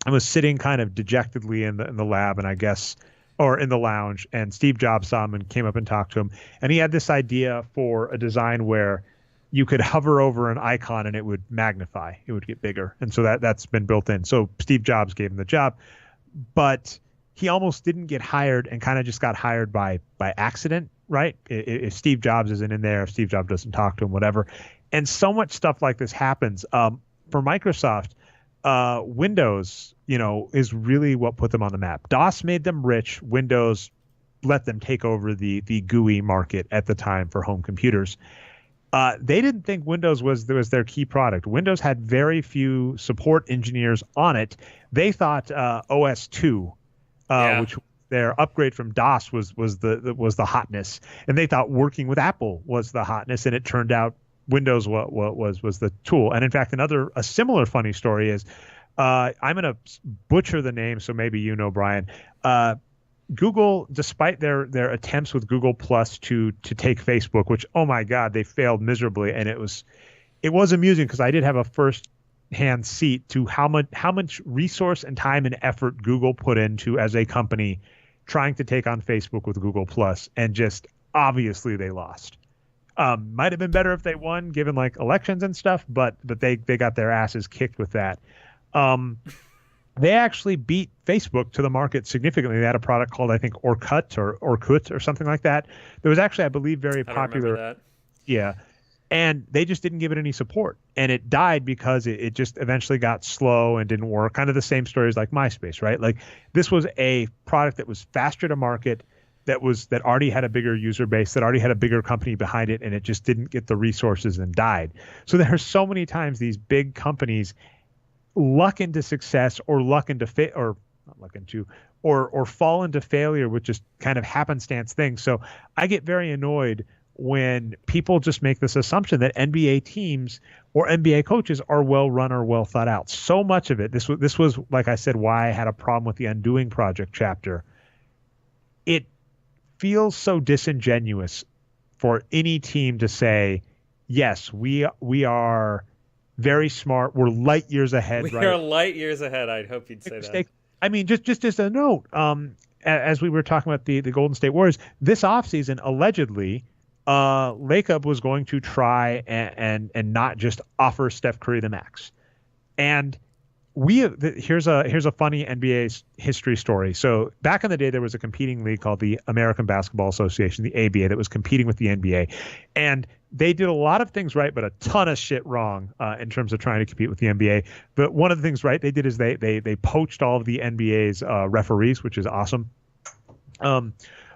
and was sitting kind of dejectedly in the lab, and I guess, or in the lounge, and Steve Jobs saw him and came up and talked to him. And he had this idea for a design where you could hover over an icon and it would magnify, it would get bigger. And so that's been built in. So Steve Jobs gave him the job, but he almost didn't get hired and kind of just got hired by accident, right? If Steve Jobs isn't in there, if Steve Jobs doesn't talk to him, whatever. And so much stuff like this happens. For Microsoft, Windows, is really what put them on the map. DOS made them rich. Windows let them take over the GUI market at the time for home computers. They didn't think Windows was their key product. Windows had very few support engineers on it. They thought OS 2, which their upgrade from DOS was the hotness, and they thought working with Apple was the hotness, and it turned out Windows was the tool. And in fact, a similar funny story is, I'm going to butcher the name, so maybe Brian. Google, despite their attempts with Google Plus to take Facebook, which, oh my God, they failed miserably, and it was amusing because I did have a first-hand seat to how much resource and time and effort Google put into as a company trying to take on Facebook with Google Plus, and just obviously they lost. Might have been better if they won, given like elections and stuff, but they got their asses kicked with that. They actually beat Facebook to the market significantly. They had a product called, I think, Orkut or something like that. That was actually, I believe, very popular. I remember that. Yeah. And they just didn't give it any support. And it died because it just eventually got slow and didn't work. Kind of the same story as like MySpace, right? Like this was a product that was faster to market, that already had a bigger user base, that already had a bigger company behind it, and it just didn't get the resources and died. So there are so many times these big companies luck into success or fall into failure with just kind of happenstance things. So I get very annoyed when people just make this assumption that NBA teams or NBA coaches are well run or well thought out. So much of it, this was like I said, why I had a problem with the Undoing Project chapter. It feels so disingenuous for any team to say, yes, we are very smart. We're light years ahead. We are light years ahead. I'd hope you'd say that. I mean, just as a note, as we were talking about the Golden State Warriors, this offseason, allegedly, Lacob was going to try and not just offer Steph Curry the max. And here's a funny NBA history story. So back in the day, there was a competing league called the American Basketball Association, the ABA, that was competing with the NBA, and they did a lot of things right, but a ton of shit wrong in terms of trying to compete with the NBA. But one of the things right they did is they poached all of the NBA's referees, which is awesome.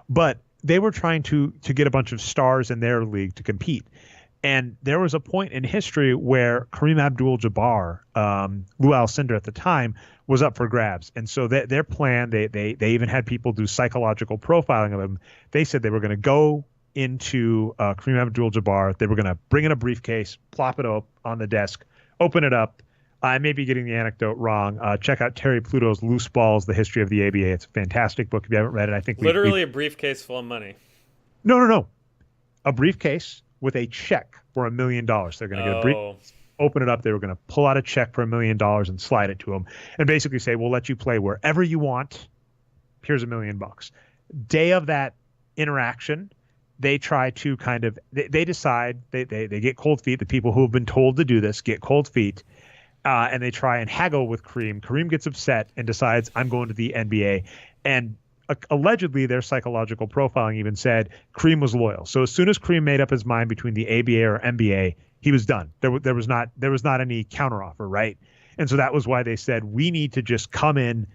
But they were trying to get a bunch of stars in their league to compete. And there was a point in history where Kareem Abdul-Jabbar, Lou Alcindor at the time, was up for grabs. And so their plan, they even had people do psychological profiling of him. They said they were going to go into Kareem Abdul-Jabbar. They were going to bring in a briefcase, plop it up on the desk, open it up. I may be getting the anecdote wrong. Check out Terry Pluto's Loose Balls, The History of the ABA. It's a fantastic book. If you haven't read it, I think literally a briefcase full of money. No. A briefcase with a check for $1 million. They're going to get a briefcase, open it up. They were going to pull out a check for $1 million and slide it to him and basically say, we'll let you play wherever you want. Here's $1 million. Day of that interaction, they try to they decide, they get cold feet. The people who have been told to do this get cold feet. And they try and haggle with Kareem. Kareem gets upset and decides, I'm going to the NBA. And allegedly, their psychological profiling even said Kareem was loyal. So as soon as Kareem made up his mind between the ABA or NBA, he was done. There was not any counteroffer, right? And so that was why they said, we need to just come in,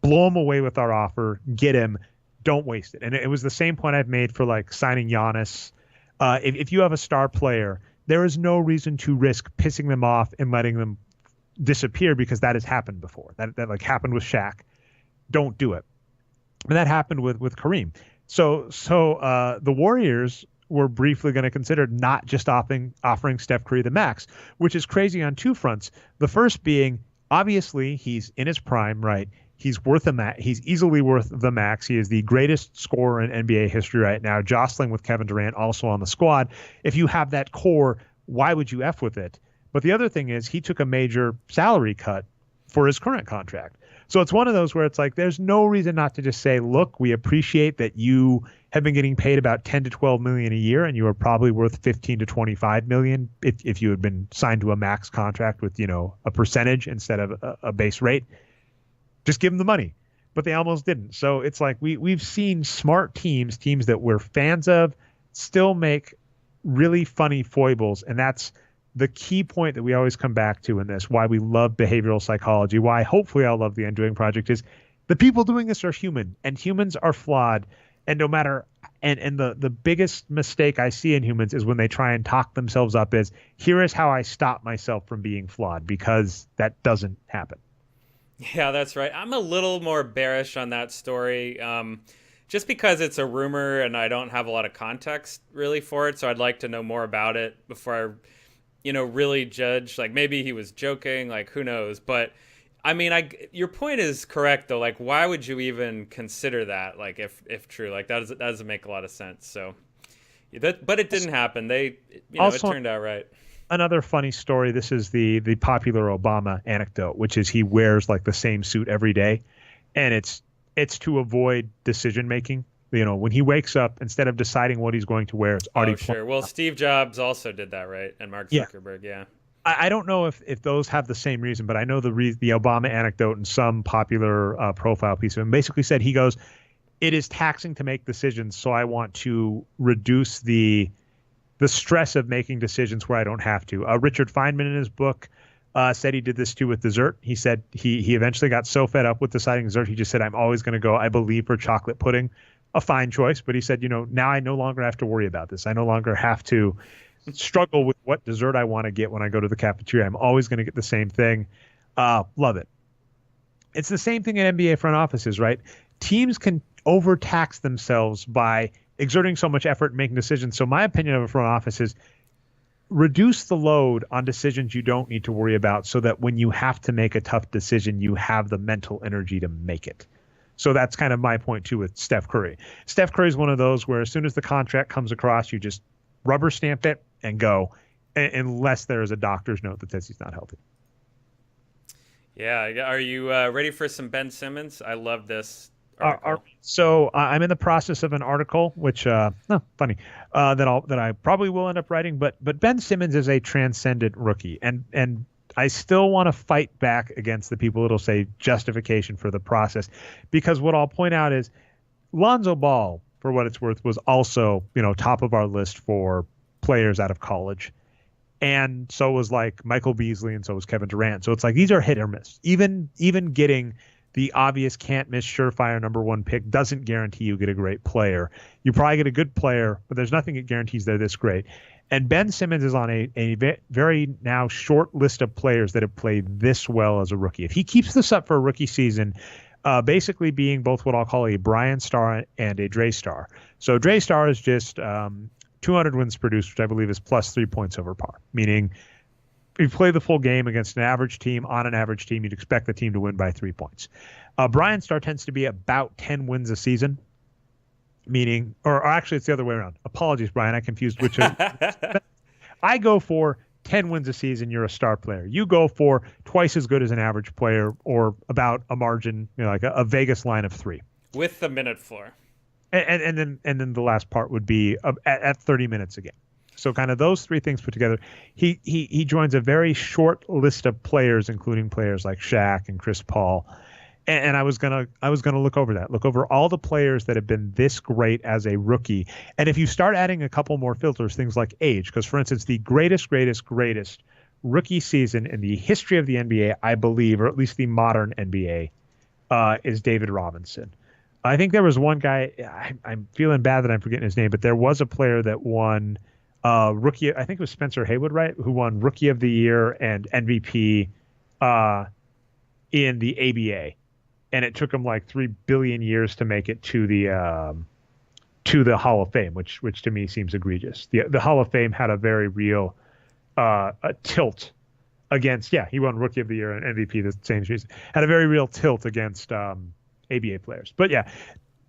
blow him away with our offer, get him, don't waste it. And it was the same point I've made for like signing Giannis. If you have a star player, there is no reason to risk pissing them off and letting them disappear, because that has happened before. That like happened with Shaq. Don't do it. And that happened with Kareem. So the Warriors were briefly going to consider not just offering Steph Curry the max, which is crazy on two fronts. The first being, obviously, he's in his prime, right? He's worth a max. He's easily worth the max. He is the greatest scorer in NBA history right now, jostling with Kevin Durant, also on the squad. If you have that core, why would you F with it? But the other thing is he took a major salary cut for his current contract. So it's one of those where it's like, there's no reason not to just say, look, we appreciate that you have been getting paid about 10 to 12 million a year, and you are probably worth 15 to 25 million if you had been signed to a max contract with, a percentage instead of a base rate. Just give them the money. But they almost didn't. So it's like we've seen smart teams that we're fans of, still make really funny foibles. And that's the key point that we always come back to in this, why we love behavioral psychology, why hopefully I'll love the Undoing Project, is the people doing this are human, and humans are flawed. And no matter, and the biggest mistake I see in humans is when they try and talk themselves up as, here is how I stop myself from being flawed, because that doesn't happen. Yeah, that's right. I'm a little more bearish on that story, just because it's a rumor and I don't have a lot of context really for it. So I'd like to know more about it before I really judge. Like, maybe he was joking, like, who knows? But I mean, your point is correct though. Like, why would you even consider that? Like, if true, like that doesn't make a lot of sense. So, but it didn't happen. It turned out right. Another funny story. This is the popular Obama anecdote, which is he wears like the same suit every day, and it's to avoid decision making. When he wakes up, instead of deciding what he's going to wear, it's already sure. Well, Steve Jobs also did that, right? And Mark Zuckerberg, yeah. I don't know if those have the same reason, but I know the Obama anecdote in some popular profile piece of him basically said, he goes, it is taxing to make decisions, so I want to reduce the stress of making decisions where I don't have to. Richard Feynman in his book said he did this too with dessert. He said he eventually got so fed up with deciding dessert, he just said, I'm always going to go, I believe, for chocolate pudding. A fine choice, but he said, now I no longer have to worry about this. I no longer have to struggle with what dessert I want to get when I go to the cafeteria. I'm always going to get the same thing. Love it. It's the same thing in NBA front offices, right? Teams can overtax themselves by exerting so much effort and making decisions. So my opinion of a front office is reduce the load on decisions you don't need to worry about, so that when you have to make a tough decision, you have the mental energy to make it. So that's kind of my point too with Steph Curry. Steph Curry is one of those where as soon as the contract comes across, you just rubber stamp it and go, unless there is a doctor's note that says he's not healthy. Yeah. Are you ready for some Ben Simmons? I love this article. So I'm in the process of an article, which funny, that I probably will end up writing. But Ben Simmons is a transcendent rookie, and I still want to fight back against the people that'll say justification for the process, because what I'll point out is Lonzo Ball, for what it's worth, was also, top of our list for players out of college. And so was like Michael Beasley, and so was Kevin Durant. So it's like these are hit or miss. Even getting the obvious can't miss surefire number one pick doesn't guarantee you get a great player. You probably get a good player, but there's nothing that guarantees they're this great. And Ben Simmons is on a very now short list of players that have played this well as a rookie. If he keeps this up for a rookie season, basically being both what I'll call a Brian Star and a Dre Star. So Dre Star is just 200 wins produced, which I believe is plus 3 points over par, meaning if you play the full game against an average team, on an average team, you'd expect the team to win by 3 points. Brian Star tends to be about 10 wins a season, meaning, or actually it's the other way around. Apologies, Brian, I confused which. I go for 10 wins a season, you're a star player. You go for twice as good as an average player, or about a margin, like a Vegas line of 3. With the minute floor. And then the last part would be at 30 minutes a game. So kind of those three things put together, he joins a very short list of players, including players like Shaq and Chris Paul. And I was gonna look over all the players that have been this great as a rookie. And if you start adding a couple more filters, things like age, because for instance, the greatest rookie season in the history of the NBA, I believe, or at least the modern NBA, is David Robinson. I think there was one guy, I'm feeling bad that I'm forgetting his name, but there was a player that won rookie, I think it was Spencer Haywood, right? Who won Rookie of the Year and MVP in the ABA. And it took him like 3 billion years to make it to the Hall of Fame, which to me seems egregious. The Hall of Fame had a very real a tilt against, he won Rookie of the Year and MVP the same season. Had a very real tilt against ABA players. But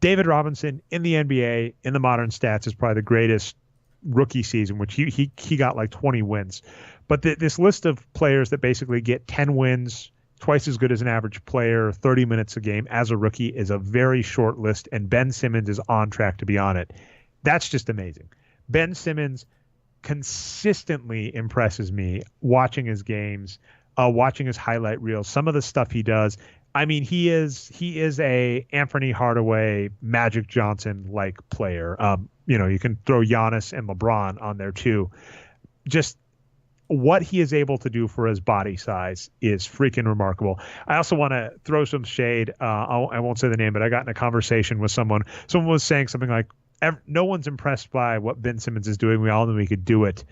David Robinson in the NBA, in the modern stats, is probably the greatest rookie season, which he got like 20 wins. But this list of players that basically get 10 wins, twice as good as an average player, 30 minutes a game as a rookie, is a very short list, and Ben Simmons is on track to be on it. That's just amazing. Ben Simmons consistently impresses me watching his games, watching his highlight reels, some of the stuff he does. I mean, he is a Anthony Hardaway, Magic Johnson like player. You can throw Giannis and LeBron on there too. Just what he is able to do for his body size is freaking remarkable. I also want to throw some shade. I won't say the name, but I got in a conversation with someone. Someone was saying something like, no one's impressed by what Ben Simmons is doing. We all know he could do it.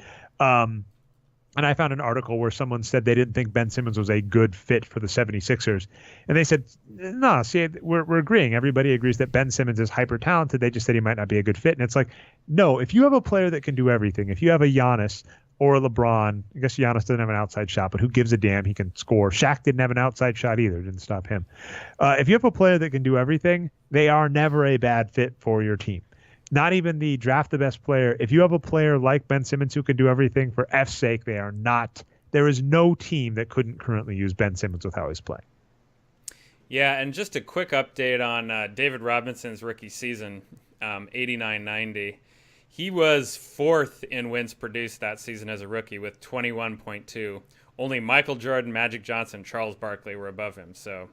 And I found an article where someone said they didn't think Ben Simmons was a good fit for the 76ers. And they said, no, see, we're agreeing. Everybody agrees that Ben Simmons is hyper talented. They just said he might not be a good fit. And it's like, no, if you have a player that can do everything, if you have a Giannis or a LeBron, I guess Giannis doesn't have an outside shot, but who gives a damn? He can score. Shaq didn't have an outside shot either. Didn't stop him. If you have a player that can do everything, they are never a bad fit for your team. Not even the draft the best player. If you have a player like Ben Simmons who can do everything, for F's sake, they are not. There is no team that couldn't currently use Ben Simmons with how he's playing. Yeah, and just a quick update on David Robinson's rookie season, 89-90. He was fourth in wins produced that season as a rookie with 21.2. Only Michael Jordan, Magic Johnson, Charles Barkley were above him. So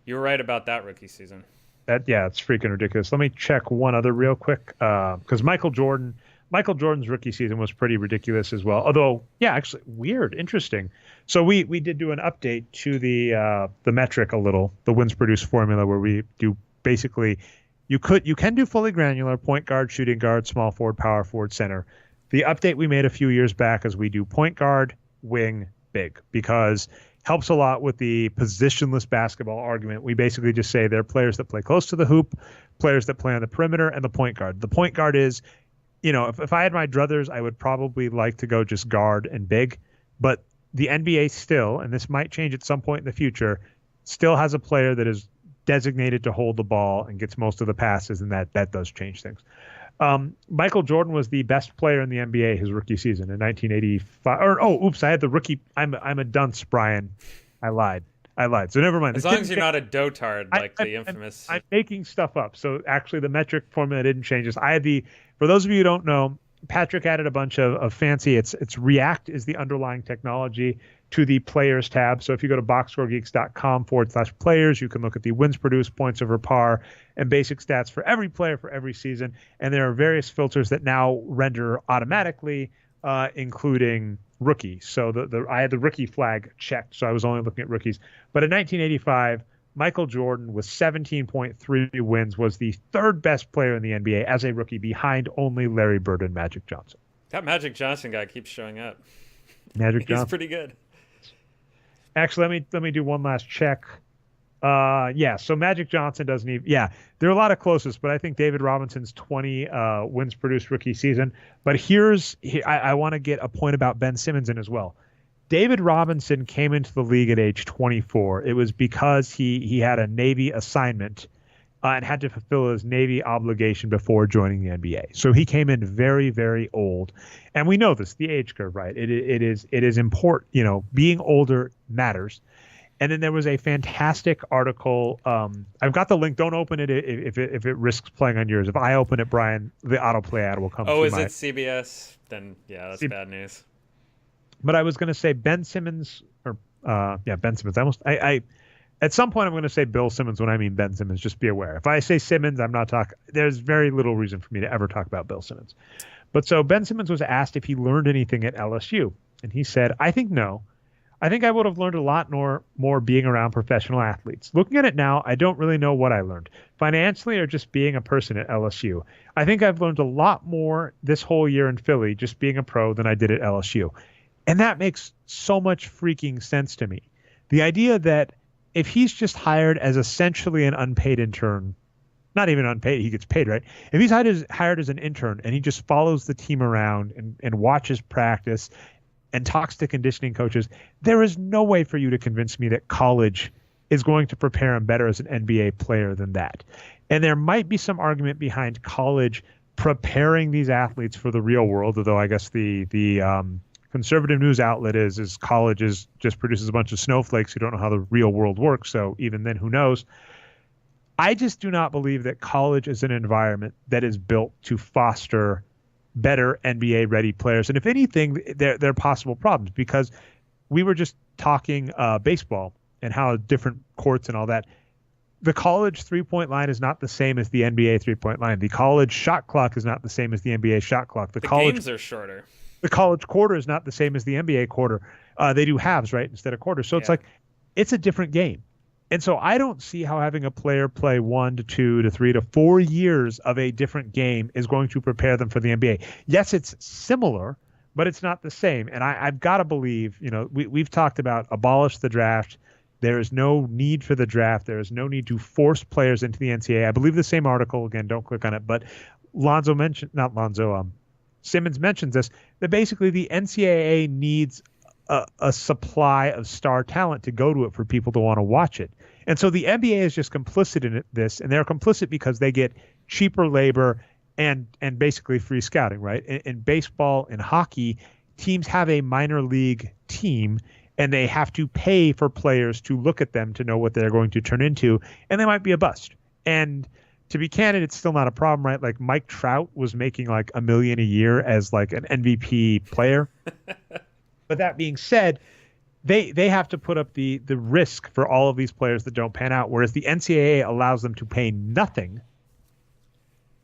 you were right about that rookie season. It's freaking ridiculous. Let me check one other real quick, because Michael Jordan's rookie season was pretty ridiculous as well. Although, actually weird, interesting. So we did do an update to the metric a little, the wins produced formula, where we do basically you can do fully granular point guard, shooting guard, small forward, power forward, center. The update we made a few years back is we do point guard, wing, big, because helps a lot with the positionless basketball argument. We basically just say there are players that play close to the hoop, players that play on the perimeter, and the point guard. The point guard is, if I had my druthers, I would probably like to go just guard and big. But the NBA still, and this might change at some point in the future, still has a player that is designated to hold the ball and gets most of the passes, and that does change things. Michael Jordan was the best player in the NBA his rookie season in 1985. I had the rookie. I'm a dunce, Brian. I lied. So never mind. As long as you're not a dotard like the infamous. I'm making stuff up. So actually, the metric formula didn't change. I had for those of you who don't know, Patrick added a bunch of fancy. It's React is the underlying technology. to the players tab. So if you go to boxscoregeeks.com/players, you can look at the wins produced, points over par, and basic stats for every player for every season. And there are various filters that now render automatically, including rookies. So I had the rookie flag checked, so I was only looking at rookies. But in 1985, Michael Jordan with 17.3 wins was the third best player in the NBA as a rookie, behind only Larry Bird and Magic Johnson. That Magic Johnson guy keeps showing up. Magic Johnson. He's pretty good. Actually, let me do one last check. So Magic Johnson doesn't even. Yeah, there are a lot of closest, but I think David Robinson's 20 wins produced rookie season. But I want to get a point about Ben Simmons in as well. David Robinson came into the league at age 24. It was because he had a Navy assignment and had to fulfill his Navy obligation before joining the NBA. So he came in very, very old. And we know this, the age curve, right? It is important. Being older matters. And then there was a fantastic article. I've got the link. Don't open it if it risks playing on yours. If I open it, Brian, the autoplay ad will come. Oh, is it CBS? Then yeah, that's bad news. But I was going to say Ben Simmons, Ben Simmons. I at some point I'm going to say Bill Simmons when I mean Ben Simmons. Just be aware. If I say Simmons, I'm not talking. There's very little reason for me to ever talk about Bill Simmons. But so Ben Simmons was asked if he learned anything at LSU, and he said, "I think no. I think I would have learned a lot more being around professional athletes. Looking at it now, I don't really know what I learned, financially or just being a person at LSU. I think I've learned a lot more this whole year in Philly just being a pro than I did at LSU." And that makes so much freaking sense to me. The idea that if he's just hired as essentially an unpaid intern, not even unpaid, he gets paid, right? If he's hired as an intern and he just follows the team around and watches practice and talks to conditioning coaches, there is no way for you to convince me that college is going to prepare him better as an NBA player than that. And there might be some argument behind college preparing these athletes for the real world, although I guess the conservative news outlet is college just produces a bunch of snowflakes who don't know how the real world works. So even then, who knows? I just do not believe that college is an environment that is built to foster better NBA ready players. And if anything, there are possible problems, because we were just talking baseball and how different courts and all that. The college 3-point line is not the same as the NBA 3-point line. The college shot clock is not the same as the NBA shot clock. The games are shorter. The college quarter is not the same as the NBA quarter. They do halves, right, instead of quarters. So it's like, it's a different game. And so I don't see how having a player play 1 to 2 to 3 to 4 years of a different game is going to prepare them for the NBA. Yes, it's similar, but it's not the same. And I've got to believe, we've talked about abolish the draft. There is no need for the draft. There is no need to force players into the NCAA. I believe the same article, again, don't click on it, but Simmons mentions this, that basically the NCAA needs a supply of star talent to go to it for people to want to watch it. And so the NBA is just complicit in this, and they're complicit because they get cheaper labor and basically free scouting, right? In baseball and hockey, teams have a minor league team, and they have to pay for players to look at them to know what they're going to turn into, and they might be a bust. And to be candid, it's still not a problem, right? Like Mike Trout was making like $1 million a year as like an MVP player. But that being said, they have to put up the risk for all of these players that don't pan out, whereas the NCAA allows them to pay nothing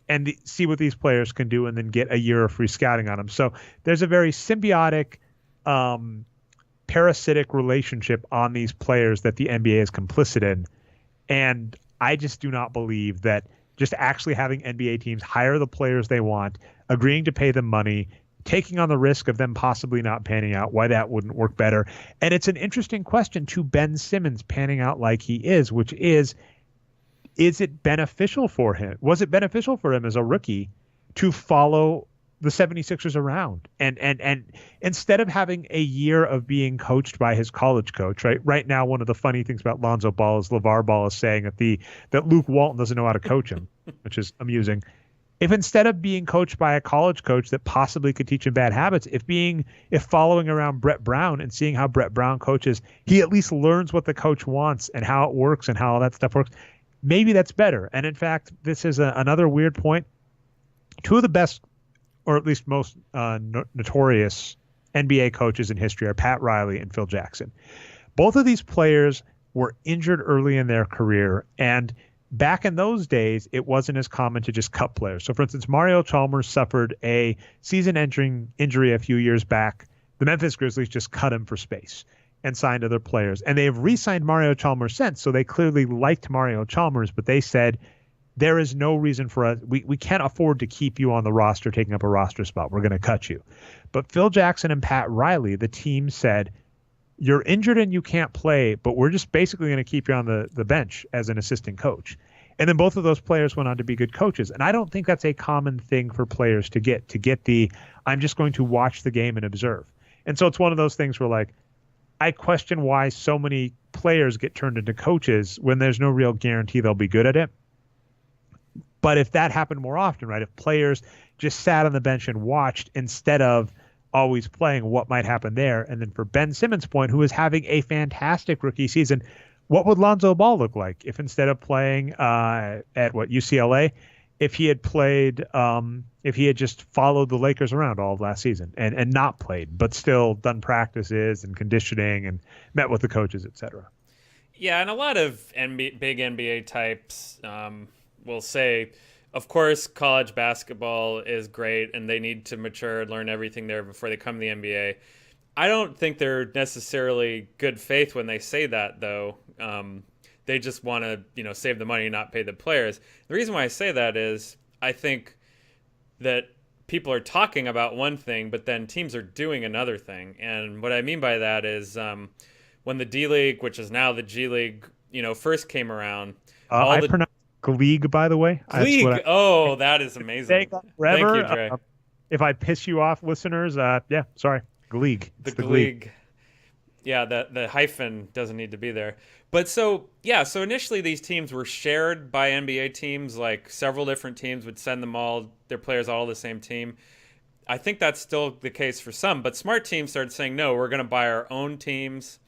and see what these players can do and then get a year of free scouting on them. So there's a very symbiotic, parasitic relationship on these players that the NBA is complicit in. And I just do not believe that just actually having NBA teams hire the players they want, agreeing to pay them money, taking on the risk of them possibly not panning out, why that wouldn't work better. And it's an interesting question to Ben Simmons panning out like he is, which is it beneficial for him? Was it beneficial for him as a rookie to follow the 76ers around? And instead of having a year of being coached by his college coach, right now, one of the funny things about Lonzo Ball is LeVar Ball is saying that Luke Walton doesn't know how to coach him, which is amusing. If instead of being coached by a college coach that possibly could teach him bad habits, if following around Brett Brown and seeing how Brett Brown coaches, he at least learns what the coach wants and how it works and how all that stuff works, maybe that's better. And in fact, this is another weird point. Two of the best, or at least most notorious NBA coaches in history are Pat Riley and Phil Jackson. Both of these players were injured early in their career, and back in those days, it wasn't as common to just cut players. So, for instance, Mario Chalmers suffered a season-ending injury a few years back. The Memphis Grizzlies just cut him for space and signed other players. And they have re-signed Mario Chalmers since, so they clearly liked Mario Chalmers, but they said, there is no reason for us. We can't afford to keep you on the roster, taking up a roster spot. We're going to cut you. But Phil Jackson and Pat Riley, the team said, you're injured and you can't play, but we're just basically going to keep you on the bench as an assistant coach. And then both of those players went on to be good coaches. And I don't think that's a common thing for players to get the, I'm just going to watch the game and observe. And so it's one of those things where, like, I question why so many players get turned into coaches when there's no real guarantee they'll be good at it. But if that happened more often, right, if players just sat on the bench and watched instead of always playing, what might happen there? And then for Ben Simmons' point, who is having a fantastic rookie season, what would Lonzo Ball look like if instead of playing at UCLA, if he had played, if he had just followed the Lakers around all of last season and not played, but still done practices and conditioning and met with the coaches, et cetera? Yeah, and a lot of big NBA types will say, of course, college basketball is great and they need to mature and learn everything there before they come to the NBA. I don't think they're necessarily good faith when they say that, though. They just want to, save the money and not pay the players. The reason why I say that is I think that people are talking about one thing, but then teams are doing another thing. And what I mean by that is when the D League, which is now the G League, first came around. I pronounce League, by the way. League. That is amazing. Thank you, Dre. If I piss you off, listeners, sorry. League. It's the League. Yeah, the hyphen doesn't need to be there. But so initially these teams were shared by NBA teams, like several different teams would send their players all to the same team. I think that's still the case for some, but smart teams started saying, no, we're going to buy our own teams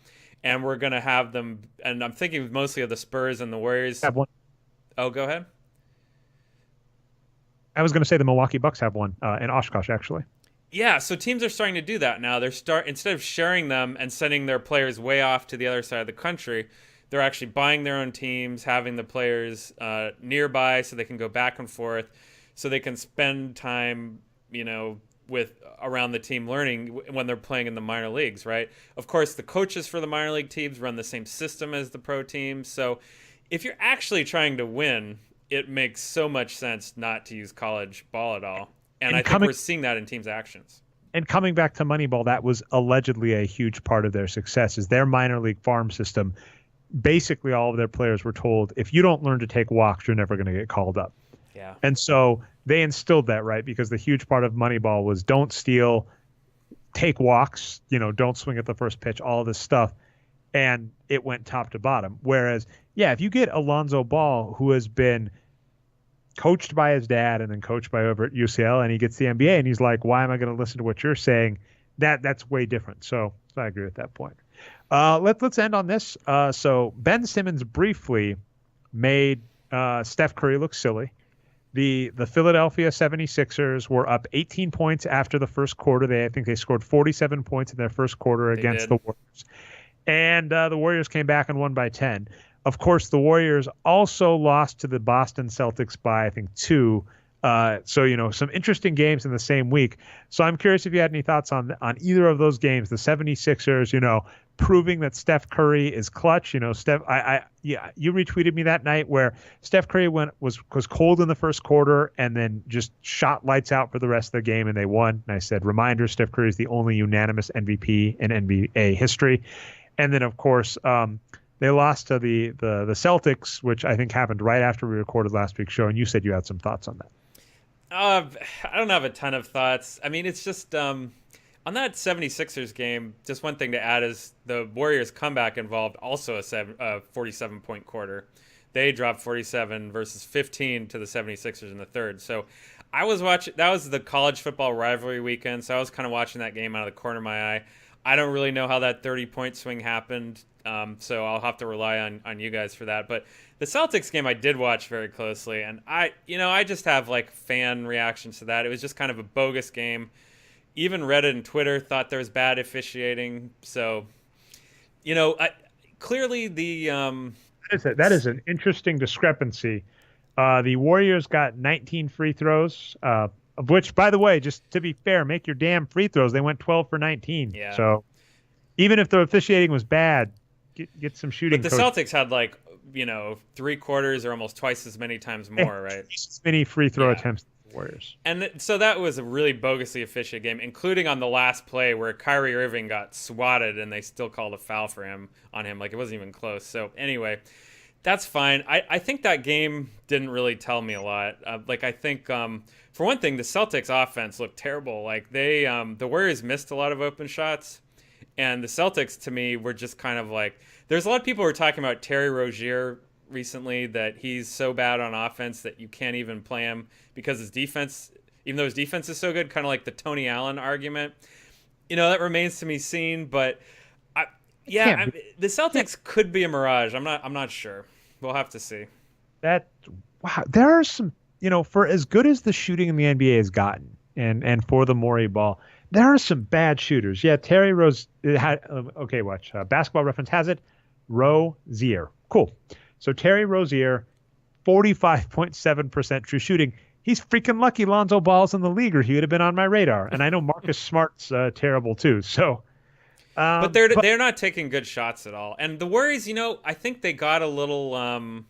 and we're going to have them, and I'm thinking mostly of the Spurs and the Warriors. Have one. Oh, go ahead. I was going to say the Milwaukee Bucks have one in Oshkosh, actually. Yeah, so teams are starting to do that now. Instead of sharing them and sending their players way off to the other side of the country, they're actually buying their own teams, having the players nearby so they can go back and forth, so they can spend time, with around the team learning when they're playing in the minor leagues, right? Of course, the coaches for the minor league teams run the same system as the pro teams. So if you're actually trying to win, it makes so much sense not to use college ball at all. And I think we're seeing that in teams' actions. And coming back to Moneyball, that was allegedly a huge part of their success, is their minor league farm system. Basically, all of their players were told, if you don't learn to take walks, you're never going to get called up. Yeah. And so they instilled that, right? Because the huge part of Moneyball was don't steal, take walks, don't swing at the first pitch, all of this stuff. And it went top to bottom. Whereas, if you get Alonzo Ball, who has been coached by his dad and then coached by over at UCL, and he gets the NBA and he's like, why am I going to listen to what you're saying? That's way different. So I agree with that point. Let's end on this. So Ben Simmons briefly made Steph Curry look silly. The Philadelphia 76ers were up 18 points after the first quarter. I think they scored 47 points in their first quarter against the Warriors. And the Warriors came back and won by 10. Of course, the Warriors also lost to the Boston Celtics by, I think, 2. So, some interesting games in the same week. So I'm curious if you had any thoughts on either of those games. The 76ers, proving that Steph Curry is clutch. Steph, you retweeted me that night where Steph Curry was cold in the first quarter and then just shot lights out for the rest of the game and they won. And I said, reminder, Steph Curry is the only unanimous MVP in NBA history. And then, of course, they lost to the Celtics, which I think happened right after we recorded last week's show. And you said you had some thoughts on that. I don't have a ton of thoughts. I mean, it's just on that 76ers game, just one thing to add is the Warriors' comeback involved also a 47-point quarter. They dropped 47 versus 15 to the 76ers in the third. So I was watching – that was the college football rivalry weekend, so I was kind of watching that game out of the corner of my eye. I don't really know how that 30-point swing happened, so I'll have to rely on you guys for that. But the Celtics game I did watch very closely, and I just have like fan reactions to that. It was just kind of a bogus game. even Reddit and Twitter thought there was bad officiating. So, clearly That is an interesting discrepancy. The Warriors got 19 free throws, of which, by the way, just to be fair, make your damn free throws. They went 12 for 19. Yeah. So even if the officiating was bad, get some shooting. But the Celtics had 3/4 or almost twice as many times more, right? As many free throw attempts as the Warriors. And so that was a really bogusly officiated game, including on the last play where Kyrie Irving got swatted and they still called a foul on him. Like, it wasn't even close. So anyway, that's fine. I think that game didn't really tell me a lot. I think, for one thing, the Celtics offense looked terrible. Like, the Warriors missed a lot of open shots, and the Celtics, to me, were just kind of like, there's a lot of people who are talking about Terry Rozier recently, that he's so bad on offense that you can't even play him because his defense, even though his defense is so good, kind of like the Tony Allen argument. That remains to be seen, but the Celtics could be a mirage. I'm not sure. We'll have to see. Wow, there are some, for as good as the shooting in the NBA has gotten, and for the Morey ball, there are some bad shooters. Yeah, Terry Rose had. Okay, watch. Basketball Reference has it. Rozier. Cool. So Terry Rozier, 45.7% true shooting. He's freaking lucky Lonzo Ball's in the league, or he would have been on my radar. And I know Marcus Smart's terrible too. So, but they're not taking good shots at all. And the Warriors, I think they got a little.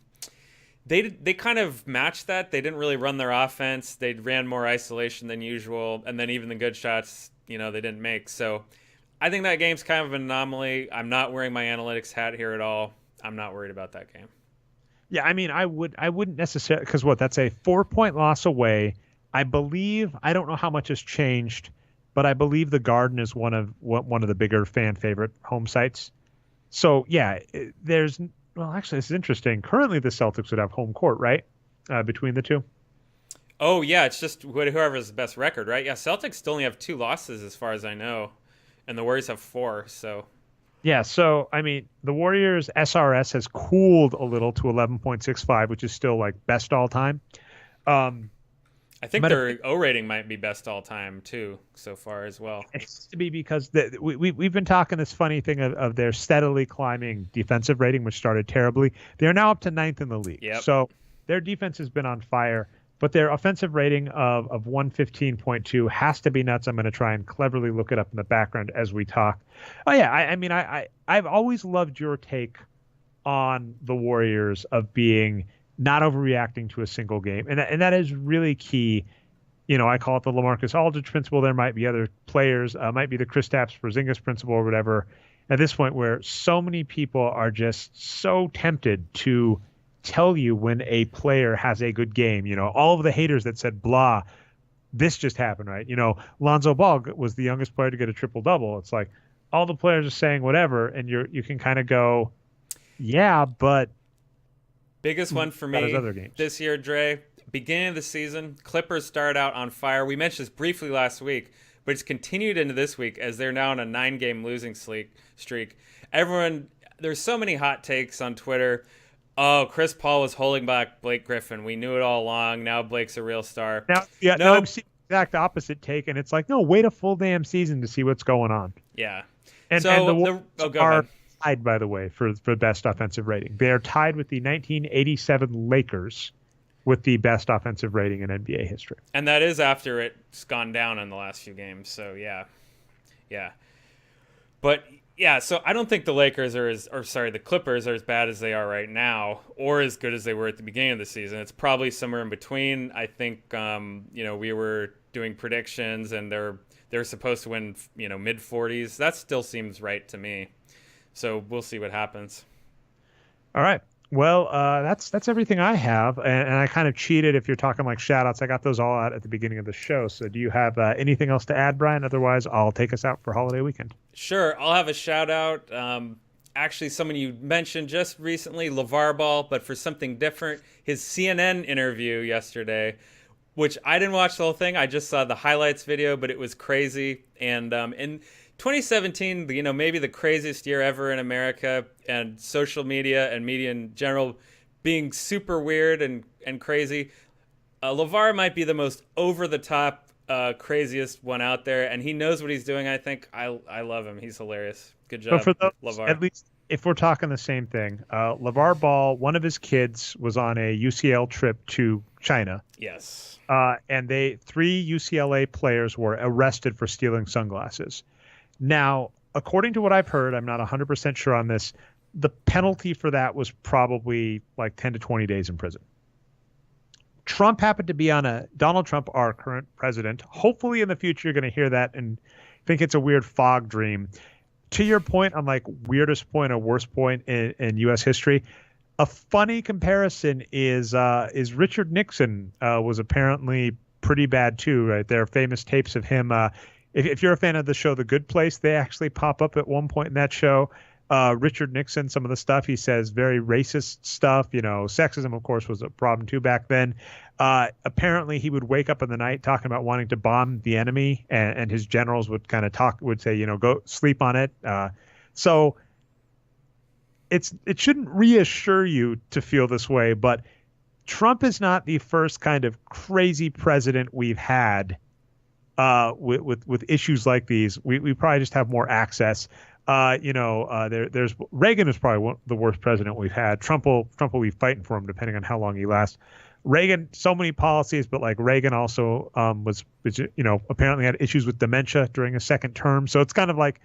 They kind of matched that. They didn't really run their offense. They ran more isolation than usual, and then even the good shots, they didn't make. So, I think that game's kind of an anomaly. I'm not wearing my analytics hat here at all. I'm not worried about that game. Yeah, I mean, I wouldn't necessarily, because that's a 4-point loss away. I believe, I don't know how much has changed, but I believe the Garden is one of the bigger fan favorite home sites. So yeah, actually, this is interesting. Currently, the Celtics would have home court, right, between the two. Oh yeah, it's just whoever has the best record, right? Yeah, Celtics still only have 2 losses as far as I know, and the Warriors have 4. So. Yeah, so, I mean, the Warriors' SRS has cooled a little to 11.65, which is still, best all-time. I think their O rating might be best all-time, too, so far as well. It has to be because we've been talking this funny thing of their steadily climbing defensive rating, which started terribly. They're now up to 9th in the league. Yep. So their defense has been on fire. But their offensive rating of 115.2 has to be nuts. I'm going to try and cleverly look it up in the background as we talk. Oh, yeah. I've always loved your take on the Warriors of being not overreacting to a single game. And that is really key. I call it the LaMarcus Aldridge principle. There might be other players, might be the Kristaps Porzingis principle or whatever, at this point where so many people are just so tempted to tell you when a player has a good game. All of the haters that said blah, this just happened, right? Lonzo Ball was the youngest player to get a triple-double. It's like all the players are saying whatever, and you can kind of go, yeah, but biggest one for me this year, Dre, beginning of the season, Clippers start out on fire. We mentioned this briefly last week, but it's continued into this week as they're now on a 9-game losing streak. There's so many hot takes on Twitter. Oh, Chris Paul was holding back Blake Griffin. We knew it all along. Now Blake's a real star. Now I'm seeing the exact opposite take, and it's like, no, wait a full damn season to see what's going on. Yeah. And the Warriors are tied, by the way, for best offensive rating. They are tied with the 1987 Lakers with the best offensive rating in NBA history. And that is after it's gone down in the last few games. So, yeah. But... yeah, so I don't think the the Clippers are as bad as they are right now, or as good as they were at the beginning of the season. It's probably somewhere in between. I think, we were doing predictions, and they're supposed to win, mid 40s. That still seems right to me. So we'll see what happens. All right. Well, that's everything I have, and I kind of cheated. If you're talking shout outs, I got those all out at the beginning of the show. So do you have anything else to add, Brian? Otherwise, I'll take us out for holiday weekend. Sure, I'll have a shout out. Actually, someone you mentioned just recently, LeVar Ball, but for something different. His CNN interview yesterday, which I didn't watch the whole thing. I just saw the highlights video, but it was crazy. And in 2017, maybe the craziest year ever in America, and social media and media in general being super weird and crazy. LeVar might be the most over-the-top craziest one out there, and he knows what he's doing. I think I love him. He's hilarious. Good So job, for those, LeVar. at least if we're talking the same thing, LeVar Ball, one of his kids was on a UCL trip to China. Yes. And three UCLA players were arrested for stealing sunglasses. Now, according to what I've heard, I'm not 100% sure on this, the penalty for that was probably like 10 to 20 days in prison. Trump happened to be on Donald Trump, our current president. Hopefully in the future, you're going to hear that and think it's a weird fog dream. To your point on like weirdest point or worst point in U.S. history, a funny comparison is Richard Nixon was apparently pretty bad too, right? There are famous tapes of him. If you're a fan of the show The Good Place, they actually pop up at one point in that show. Richard Nixon, some of the stuff he says, very racist stuff. Sexism, of course, was a problem too back then. Apparently, he would wake up in the night talking about wanting to bomb the enemy, and his generals would kind of would say, go sleep on it. So it shouldn't reassure you to feel this way, but Trump is not the first kind of crazy president we've had with issues like these. We probably just have more access. There's Reagan is probably the worst president we've had. Trump will be fighting for him depending on how long he lasts. Reagan, so many policies, but like Reagan also was apparently had issues with dementia during his second term. So it's kind of like,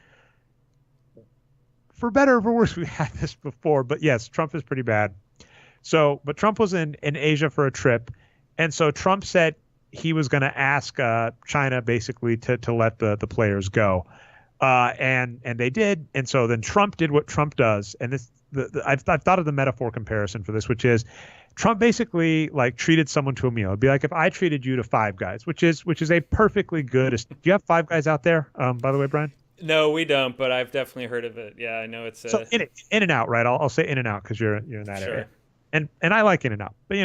for better or for worse, we had this before. But yes, Trump is pretty bad. So, but Trump was in Asia for a trip, and so Trump said he was going to ask China basically to let the players go. And they did. And so then Trump did what Trump does. And I've thought of the metaphor comparison for this, which is Trump basically like treated someone to a meal. It'd be like if I treated you to Five Guys, which is a perfectly good. Do you have Five Guys out there, by the way, Brian? No, we don't, but I've definitely heard of it. Yeah, I know it's so In-N-Out, right? I'll say In-N-Out because you're in that sure. area. And I like In-N-Out, but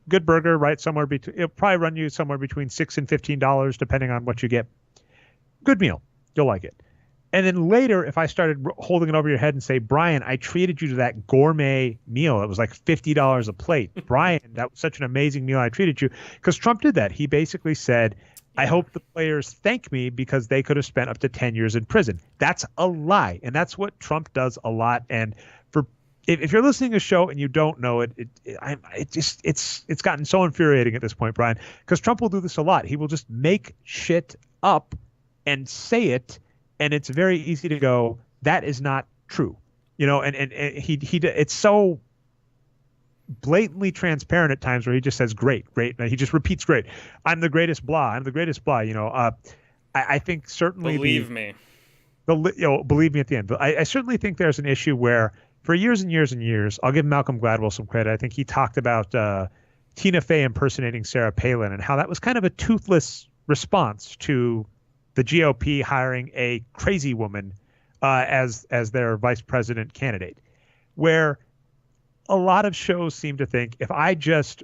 good burger, right? Somewhere between, it'll probably run you somewhere between $6 and $15 depending on what you get. Good meal, you'll like it. And then later, if I started holding it over your head and say, Brian, I treated you to that gourmet meal. It was like $50 a plate. Brian, that was such an amazing meal I treated you. Because Trump did that. He basically said, I hope the players thank me because they could have spent up to 10 years in prison. That's a lie. And that's what Trump does a lot. And if you're listening to a show and you don't know it, it's gotten so infuriating at this point, Brian, because Trump will do this a lot. He will just make shit up and say it. And it's very easy to go, that is not true, and he it's so blatantly transparent at times where he just says, great. And he just repeats, great. I'm the greatest blah. I'm the greatest blah. I think certainly believe me at the end. But I certainly think there's an issue where for years and years and years, I'll give Malcolm Gladwell some credit. I think he talked about Tina Fey impersonating Sarah Palin and how that was kind of a toothless response to the GOP hiring a crazy woman as their vice president candidate, where a lot of shows seem to think if I just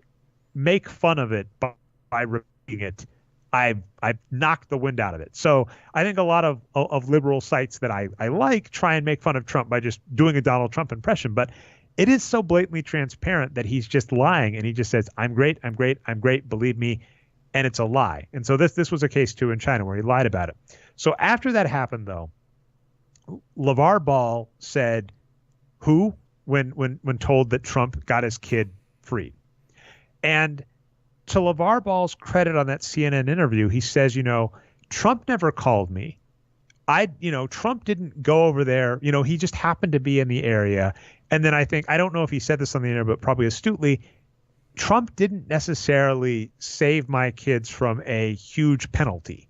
make fun of it by repeating it, I've knocked the wind out of it. So I think a lot of liberal sites that I like try and make fun of Trump by just doing a Donald Trump impression. But it is so blatantly transparent that he's just lying. And he just says, I'm great. I'm great. I'm great. Believe me. And it's a lie. And so this was a case too in China where he lied about it. So after that happened, though, LeVar Ball said, who, when told that Trump got his kid freed. And to LeVar Ball's credit on that CNN interview, he says, Trump never called me. Trump didn't go over there. He just happened to be in the area. And then I don't know if he said this on the interview, but probably astutely, Trump didn't necessarily save my kids from a huge penalty.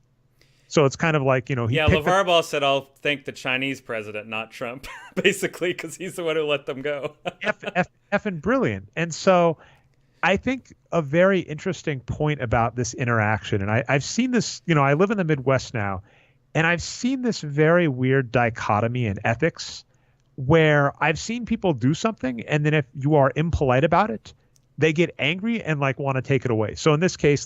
So it's kind of like, LeVar Ball said, I'll thank the Chinese president, not Trump, basically, because he's the one who let them go. Effing brilliant. And so I think a very interesting point about this interaction, and I've seen this, I live in the Midwest now, and I've seen this very weird dichotomy in ethics where I've seen people do something, and then if you are impolite about it, they get angry and like want to take it away. So in this case,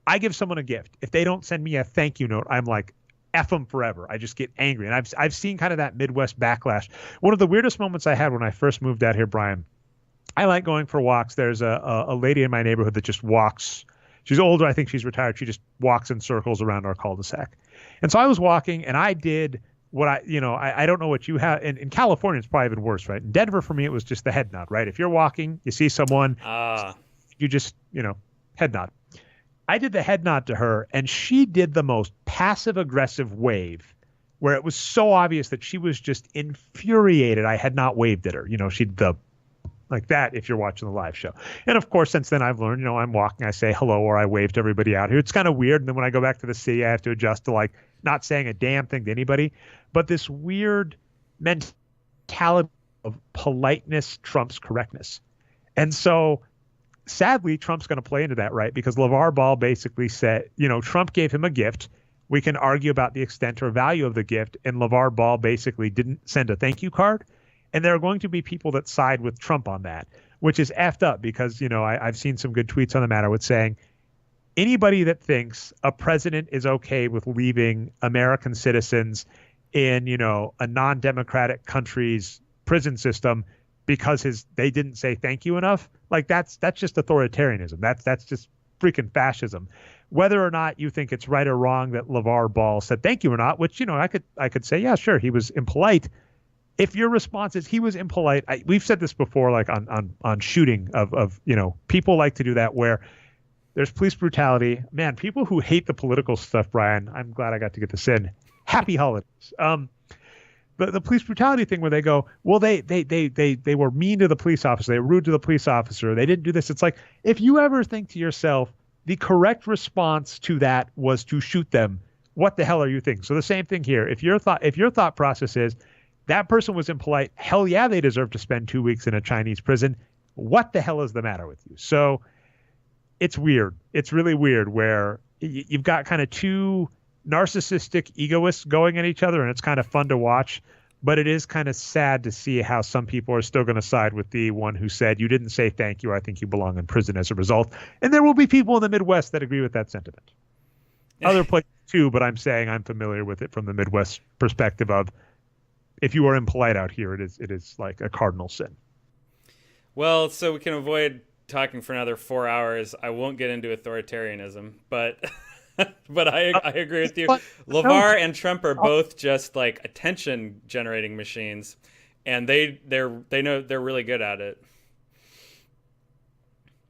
I give someone a gift. If they don't send me a thank you note, I'm like, F them forever. I just get angry. And I've seen kind of that Midwest backlash. One of the weirdest moments I had when I first moved out here, Brian, I like going for walks. There's a lady in my neighborhood that just walks She's older. I think she's retired. She just walks in circles around our cul-de-sac. And so I was walking and I did what I don't know what you have. In California, it's probably even worse, right? In Denver, for me, it was just the head nod, right? If you're walking, you see someone, you just, head nod. I did the head nod to her, and she did the most passive-aggressive wave where it was so obvious that she was just infuriated I had not waved at her. She'd like that if you're watching the live show. And of course, since then I've learned, I'm walking, I say hello, or I wave to everybody out here. It's kind of weird. And then when I go back to the city, I have to adjust to like not saying a damn thing to anybody. But this weird mentality of politeness trumps correctness. And so sadly, Trump's going to play into that, right? Because LeVar Ball basically said, Trump gave him a gift. We can argue about the extent or value of the gift. And LeVar Ball basically didn't send a thank you card. And there are going to be people that side with Trump on that, which is effed up because, I've seen some good tweets on the matter with saying anybody that thinks a president is okay with leaving American citizens in, a non-democratic country's prison system because they didn't say thank you enough, like that's just authoritarianism. That's just freaking fascism. Whether or not you think it's right or wrong that LeVar Ball said thank you or not, which, I could say, yeah, sure, he was impolite. If your response is he was impolite, we've said this before, like on shooting of people like to do that where there's police brutality. Man, people who hate the political stuff, Brian, I'm glad I got to get this in. Happy holidays. The police brutality thing where they go, well, they were mean to the police officer. They were rude to the police officer. They didn't do this. It's like, if you ever think to yourself, the correct response to that was to shoot them, what the hell are you thinking? So the same thing here. If your thought process is, that person was impolite, hell yeah, they deserve to spend 2 weeks in a Chinese prison. What the hell is the matter with you? So it's weird. It's really weird where you've got kind of two narcissistic egoists going at each other, and it's kind of fun to watch. But it is kind of sad to see how some people are still going to side with the one who said, you didn't say thank you, I think you belong in prison as a result. And there will be people in the Midwest that agree with that sentiment. Other places too, but I'm saying I'm familiar with it from the Midwest perspective of, if you are impolite out here, it is like a cardinal sin. Well, so we can avoid talking for another 4 hours. I won't get into authoritarianism, but I agree with you. LeVar and Trump are both just like attention generating machines, and they know they're really good at it.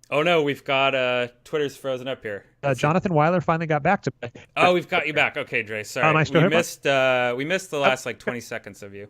Oh no, we've got Twitter's frozen up here. Jonathan Weiler finally got back to me. Oh, we've got you back. Okay, Dre. Sorry, we missed the last like 20 seconds of you.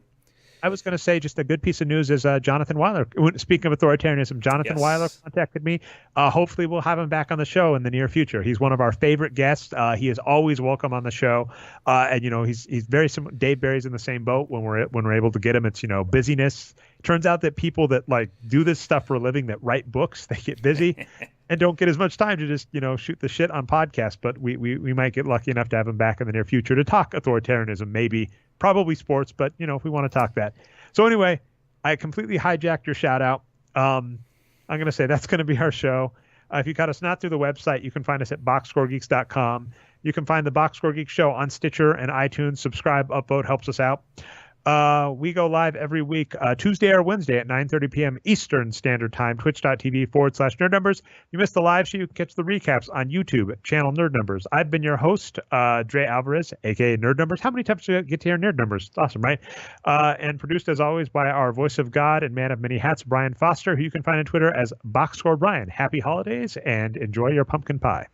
I was going to say just a good piece of news is Jonathan Weiler. Speaking of authoritarianism, Jonathan Weiler contacted me. Hopefully we'll have him back on the show in the near future. He's one of our favorite guests. He is always welcome on the show. And he's very similar. Dave Barry's in the same boat when we're able to get him. It's busyness. Turns out that people that like do this stuff for a living, that write books, they get busy and don't get as much time to just shoot the shit on podcasts. But we might get lucky enough to have him back in the near future to talk authoritarianism, maybe. Probably sports, but if we want to talk that. So anyway, I completely hijacked your shout out. I'm going to say that's going to be our show. If you got us not through the website, you can find us at boxscoregeeks.com. You can find the Boxscore Geeks show on Stitcher and iTunes. Subscribe, upvote, helps us out. We go live every week, Tuesday or Wednesday at 9:30 p.m. Eastern Standard Time, twitch.tv/Nerd Numbers. If you missed the live show, you can catch the recaps on YouTube at channel Nerd Numbers. I've been your host, Dre Alvarez, a.k.a. Nerd Numbers. How many times do you get to hear Nerd Numbers? It's awesome, right? And produced, as always, by our voice of God and man of many hats, Brian Foster, who you can find on Twitter as Boxscore Brian. Happy holidays and enjoy your pumpkin pie.